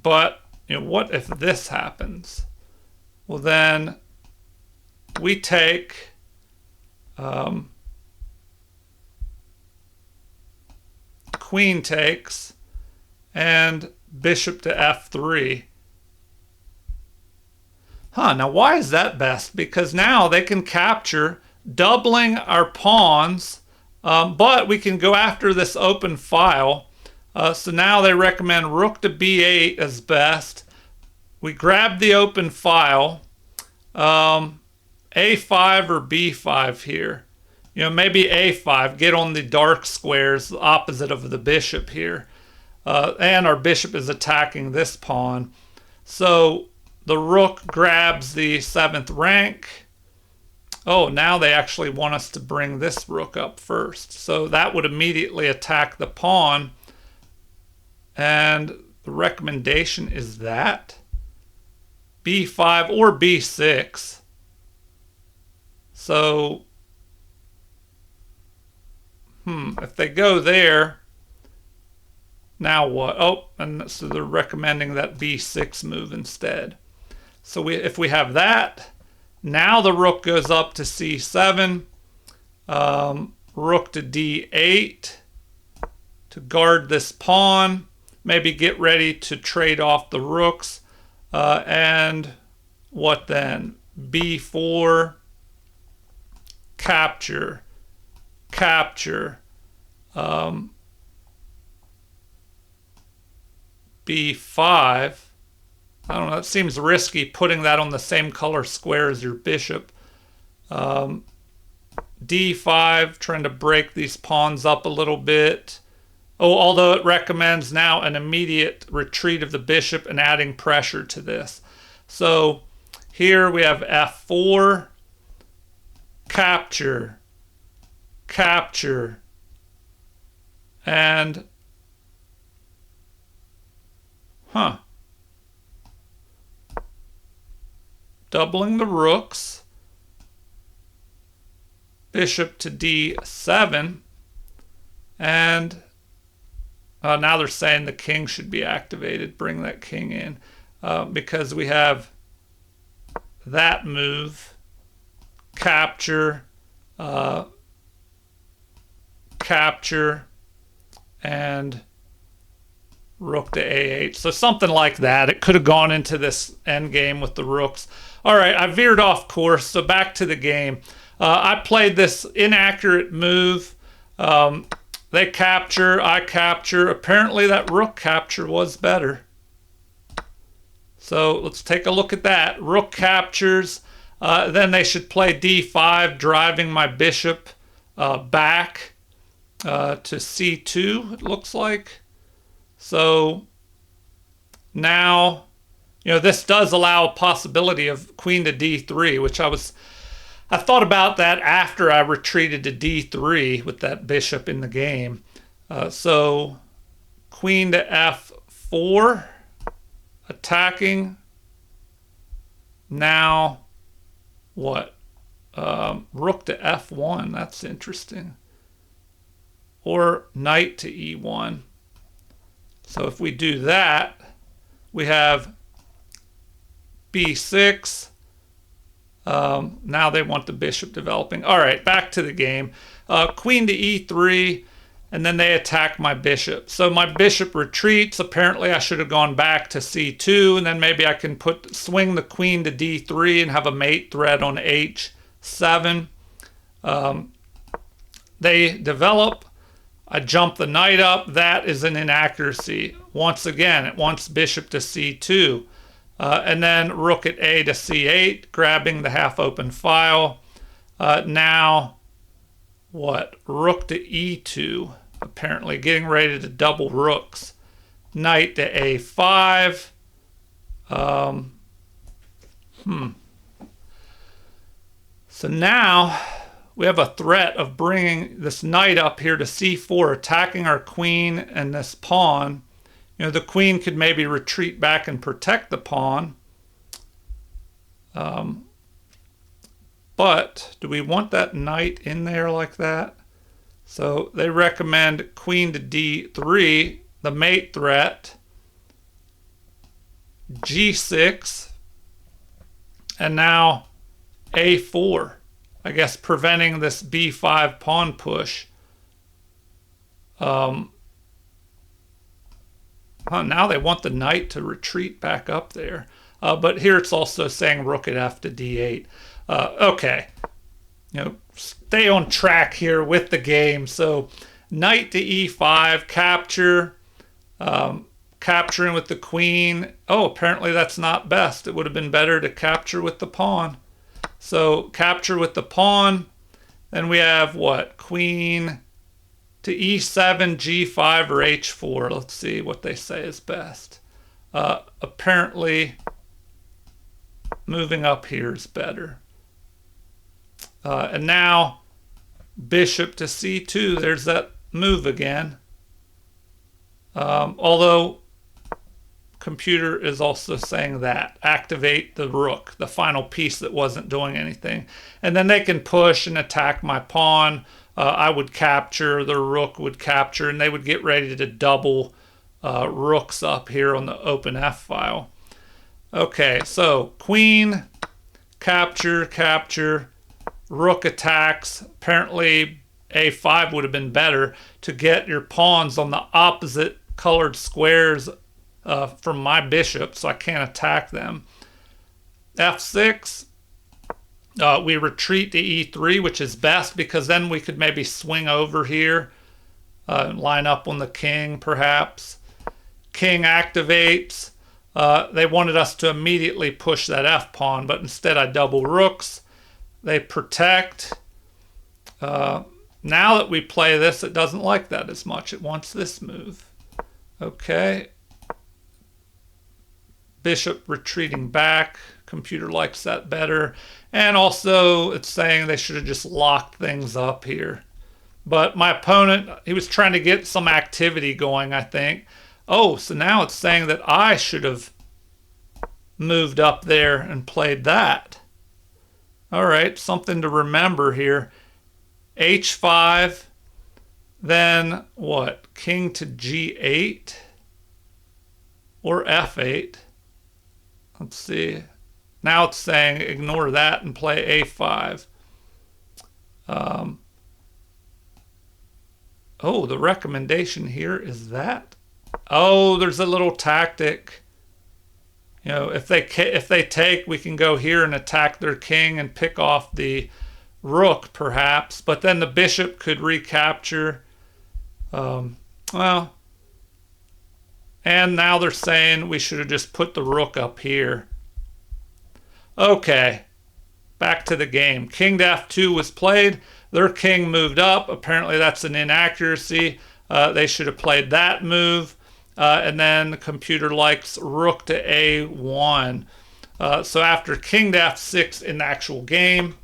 But, you know, what if this happens? Well, then we take queen takes and bishop to f3. Now why is that best? Because now they can capture, doubling our pawns, but we can go after this open file. So now they recommend rook to b8 as best. We grab the open file, a5 or b5 here. You know, maybe a5, get on the dark squares, opposite of the bishop here. And our bishop is attacking this pawn. So the rook grabs the 7th rank. Oh, now they actually want us to bring this rook up first. So that would immediately attack the pawn. And the recommendation is that b5 or b6. So, if they go there, now what? Oh, and so they're recommending that b6 move instead. So if we have that, now the rook goes up to c7, rook to d8 to guard this pawn, maybe get ready to trade off the rooks, and what then? b4, capture, capture, b5. I don't know, it seems risky putting that on the same color square as your bishop. d5, trying to break these pawns up a little bit. Oh, although it recommends now an immediate retreat of the bishop and adding pressure to this. So here we have f4, capture, capture, and doubling the rooks, bishop to d7, and now they're saying the king should be activated. Bring that king in because we have that move, capture, capture, and rook to a8. So something like that. It could have gone into this endgame with the rooks. All right, I veered off course, so back to the game. I played this inaccurate move. They capture, I capture. Apparently that rook capture was better. So let's take a look at that. Rook captures. Then they should play d5, driving my bishop back to c2, it looks like. So now, this does allow a possibility of queen to d3, which I thought about that after I retreated to d3 with that bishop in the game. So queen to f4, attacking. Now, what? Rook to f1, that's interesting. Or knight to e1. So if we do that, we have b6. Now they want the bishop developing. All right, back to the game. Queen to e3, and then they attack my bishop. So my bishop retreats. Apparently I should have gone back to c2, and then maybe I can swing the queen to d3 and have a mate threat on h7. They develop. I jump the knight up. That is an inaccuracy. Once again, it wants bishop to c2. And then rook at a to c8, grabbing the half-open file. Now, what? Rook to e2, apparently getting ready to double rooks. Knight to a5. So now we have a threat of bringing this knight up here to c4, attacking our queen and this pawn. The queen could maybe retreat back and protect the pawn. But do we want that knight in there like that? So they recommend queen to d3, the mate threat, g6, and now a4. I guess preventing this b5 pawn push. Now they want the knight to retreat back up there. But here it's also saying rook at f to d8. Okay. Stay on track here with the game. So knight to e5, capture. Capturing with the queen. Oh, apparently that's not best. It would have been better to capture with the pawn. So capture with the pawn. Then we have what? Queen to e7, g5, or h4. Let's see what they say is best. Apparently, moving up here is better. And now, bishop to c2. There's that move again. Although, computer is also saying that. Activate the rook, the final piece that wasn't doing anything. And then they can push and attack my pawn. I would capture, the rook would capture, and they would get ready to double rooks up here on the open F file. Okay, so queen, capture, capture, rook attacks. Apparently a5 would have been better to get your pawns on the opposite colored squares from my bishop, so I can't attack them. f6. We retreat to e3, which is best because then we could maybe swing over here, line up on the king perhaps. King activates. They wanted us to immediately push that f pawn, but instead I double rooks. They protect. Now that we play this, it doesn't like that as much. It wants this move. Okay. Bishop retreating back. Computer likes that better. And also it's saying they should have just locked things up here. But my opponent, he was trying to get some activity going, I think. Oh, so now it's saying that I should have moved up there and played that. All right, something to remember here. h5, then what? King to g8 or f8. Let's see. Now it's saying ignore that and play a5. Oh, the recommendation here is that. Oh, there's a little tactic. You know, if they take, we can go here and attack their king and pick off the rook, perhaps. But then the bishop could recapture. Well, and now they're saying we should have just put the rook up here. Okay, back to the game. King to f2 was played. Their king moved up. Apparently that's an inaccuracy. They should have played that move. And then the computer likes rook to a1. So after king to f6 in the actual game,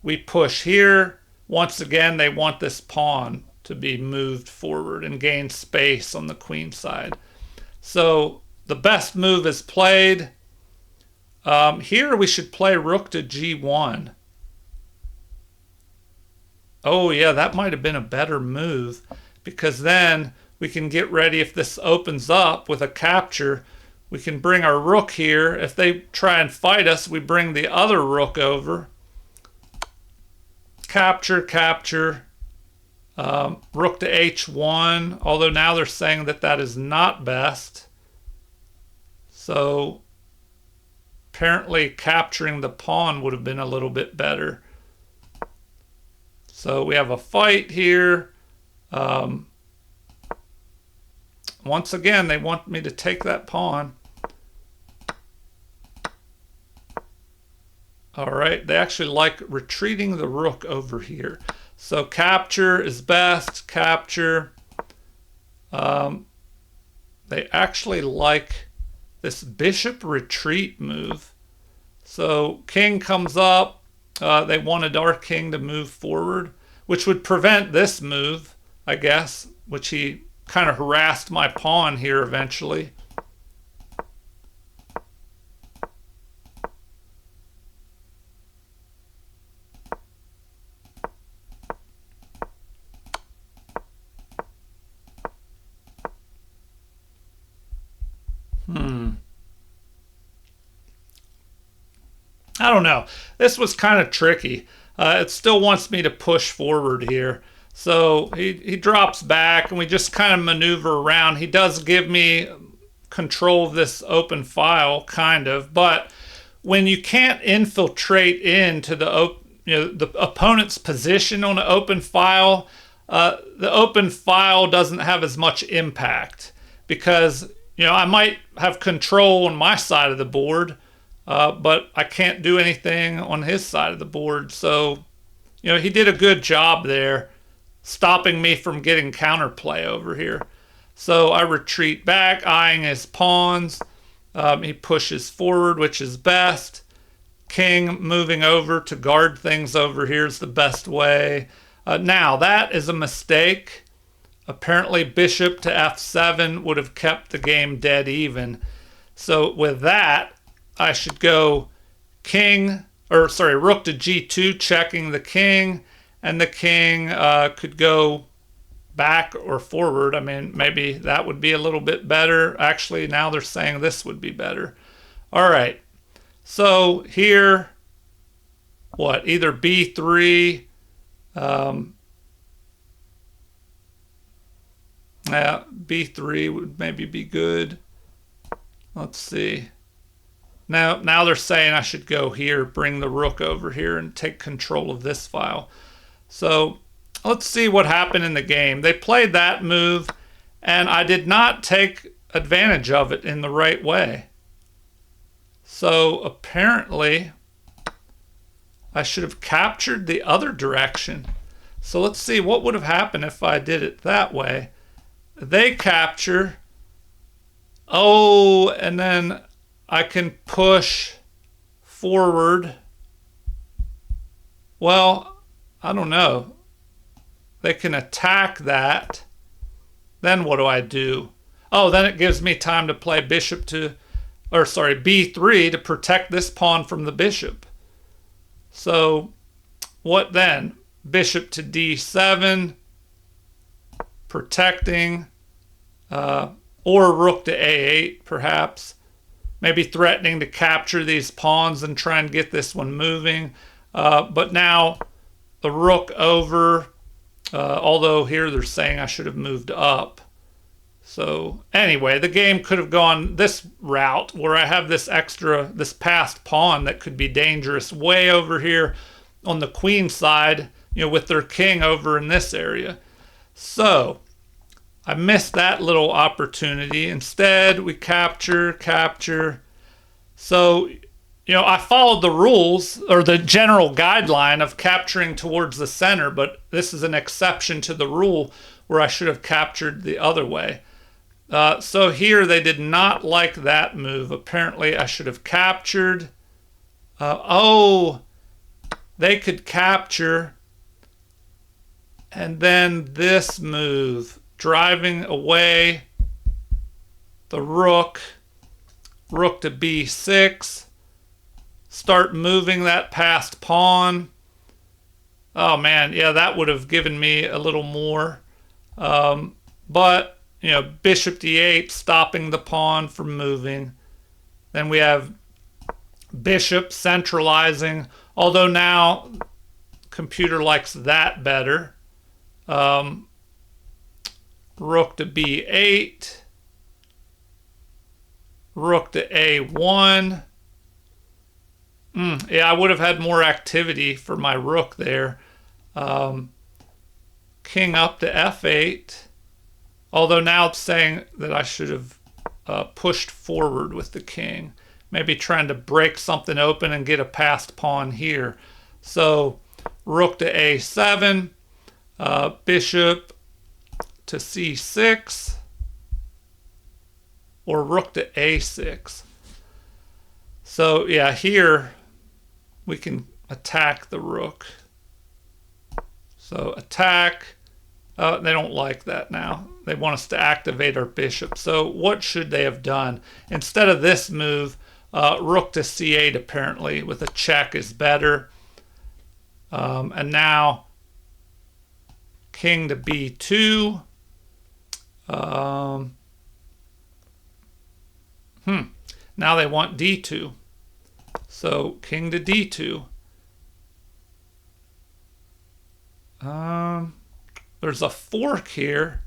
we push here. Once again, they want this pawn to be moved forward and gain space on the queen side. So the best move is played. Here we should play rook to g1. Oh yeah, that might have been a better move, because then we can get ready. If this opens up with a capture, we can bring our rook here. If they try and fight us, we bring the other rook over. Capture, capture. Rook to h1, although now they're saying that that is not best. So apparently capturing the pawn would have been a little bit better. So we have a fight here. Once again, they want me to take that pawn. All right, they actually like retreating the rook over here. So capture is best, capture. They actually like this bishop retreat move. So king comes up. They wanted our king to move forward, which would prevent this move, I guess, which he kind of harassed my pawn here eventually. I don't know. This was kind of tricky. It still wants me to push forward here. So he drops back and we just kind of maneuver around. He does give me control of this open file, kind of. But when you can't infiltrate into the opponent's position on an open file, the open file doesn't have as much impact, because I might have control on my side of the board, but I can't do anything on his side of the board. So, he did a good job there, stopping me from getting counterplay over here. So I retreat back, eyeing his pawns. He pushes forward, which is best. King moving over to guard things over here is the best way. Now, that is a mistake. Apparently, bishop to f7 would have kept the game dead even. So with that, I should go rook to g2, checking the king, and the king could go back or forward. I mean, maybe that would be a little bit better. Actually, now they're saying this would be better. All right. So here, either b3, b3 would maybe be good. Let's see. Now they're saying I should go here, bring the rook over here and take control of this file. So let's see what happened in the game. They played that move and I did not take advantage of it in the right way. So apparently I should have captured the other direction. So let's see what would have happened if I did it that way. They capture. Oh, and then I can push forward. Well, I don't know. They can attack that. Then what do I do? Oh, then it gives me time to play b3 to protect this pawn from the bishop. So what then? Bishop to d7, protecting, or rook to a8 perhaps. Maybe threatening to capture these pawns and try and get this one moving. But now the rook over, although here they're saying I should have moved up. So anyway, the game could have gone this route where I have this passed pawn that could be dangerous way over here on the queen side, with their king over in this area. So I missed that little opportunity. Instead, we capture. So, I followed the rules or the general guideline of capturing towards the center, but this is an exception to the rule where I should have captured the other way. So here they did not like that move. Apparently I should have captured. They could capture. And then this move, driving away the rook to b6, start moving that passed pawn. Oh man, yeah, that would have given me a little more. But bishop d8, stopping the pawn from moving. Then we have bishop centralizing, although now computer likes that better. Rook to b8, rook to a1. Yeah, I would have had more activity for my rook there. King up to f8. Although now it's saying that I should have pushed forward with the king. Maybe trying to break something open and get a passed pawn here. So rook to a7, bishop to c6, or rook to a6. So yeah, here we can attack the rook. So attack. They don't like that now. They want us to activate our bishop. So what should they have done? Instead of this move, rook to c8 apparently with a check is better. And now king to b2. Now they want d2. So king to d2. There's a fork here.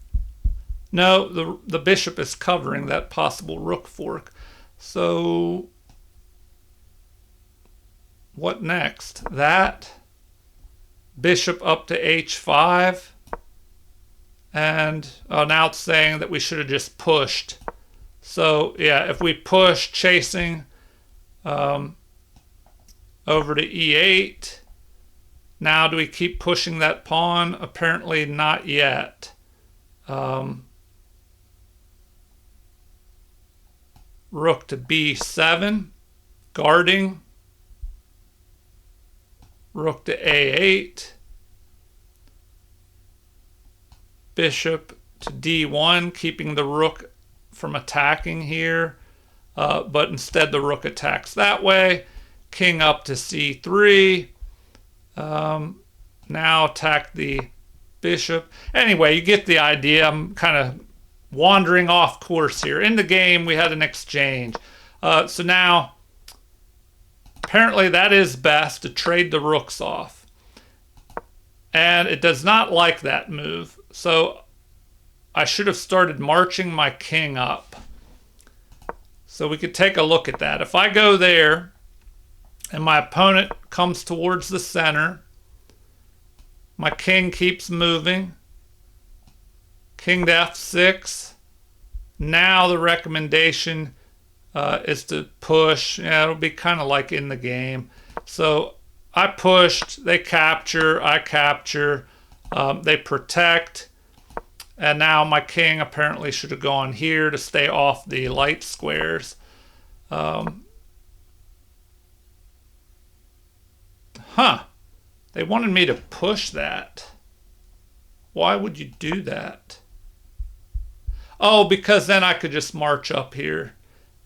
No, the bishop is covering that possible rook fork. So what next? That bishop up to h5. And now it's saying that we should have just pushed. So yeah, if we push, chasing over to e8. Now do we keep pushing that pawn? Apparently not yet. Rook to b7, guarding. Rook to a8. Bishop to d1, keeping the rook from attacking here. But instead the rook attacks that way. King up to c3. Now attack the bishop. Anyway, you get the idea. I'm kind of wandering off course here. In the game, we had an exchange. So now, apparently that is best to trade the rooks off. And it does not like that move. So I should have started marching my king up. So we could take a look at that. If I go there, and my opponent comes towards the center, my king keeps moving. King to f6. Now the recommendation is to push. Yeah, it'll be kind of like in the game. So I pushed, they capture, I capture, they protect. And now my king apparently should have gone here to stay off the light squares. They wanted me to push that. Why would you do that? Oh, because then I could just march up here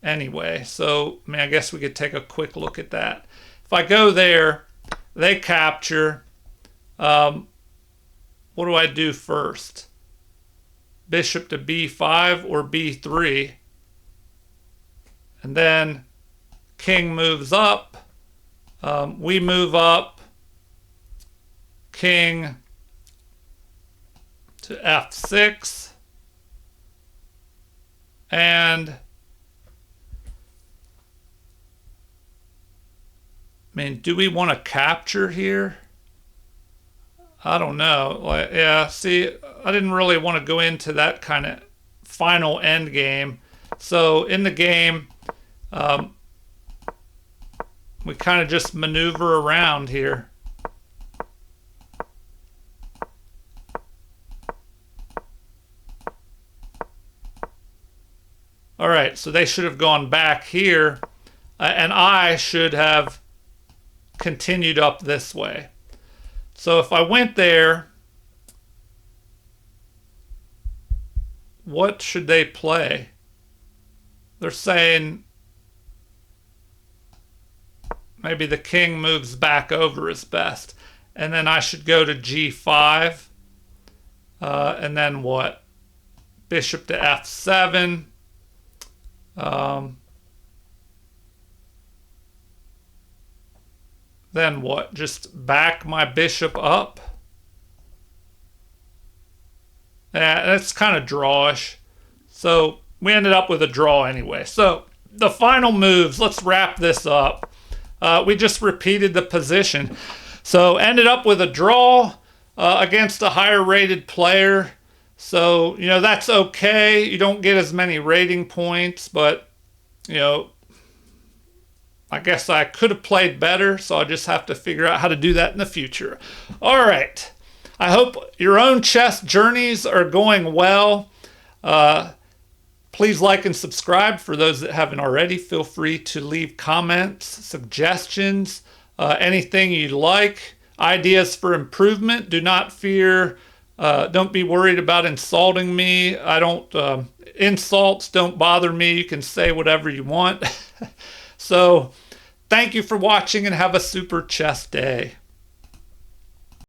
anyway. So, I guess we could take a quick look at that. If I go there, they capture. What do I do first? Bishop to b5 or b3. And then king moves up. We move up. King to f6. And I mean, do we want to capture here? I don't know. Like, yeah, see, I didn't really want to go into that kind of final end game. So in the game, we kind of just maneuver around here. All right, so they should have gone back here, and I should have continued up this way. So if I went there, what should they play? They're saying maybe the king moves back over is best. And then I should go to g5. And then what? Bishop to f7. Then what? Just back my bishop up? Yeah, that's kind of drawish. So we ended up with a draw anyway. So the final moves, let's wrap this up. We just repeated the position. So ended up with a draw against a higher rated player. So, you know, that's okay. You don't get as many rating points, but, you know, I guess I could have played better, so I just have to figure out how to do that in the future. All right. I hope your own chess journeys are going well. Please like and subscribe for those that haven't already. Feel free to leave comments, suggestions, anything you'd like, ideas for improvement. Do not fear. Don't be worried about insulting me. Insults don't bother me. You can say whatever you want. So thank you for watching and have a super chess day.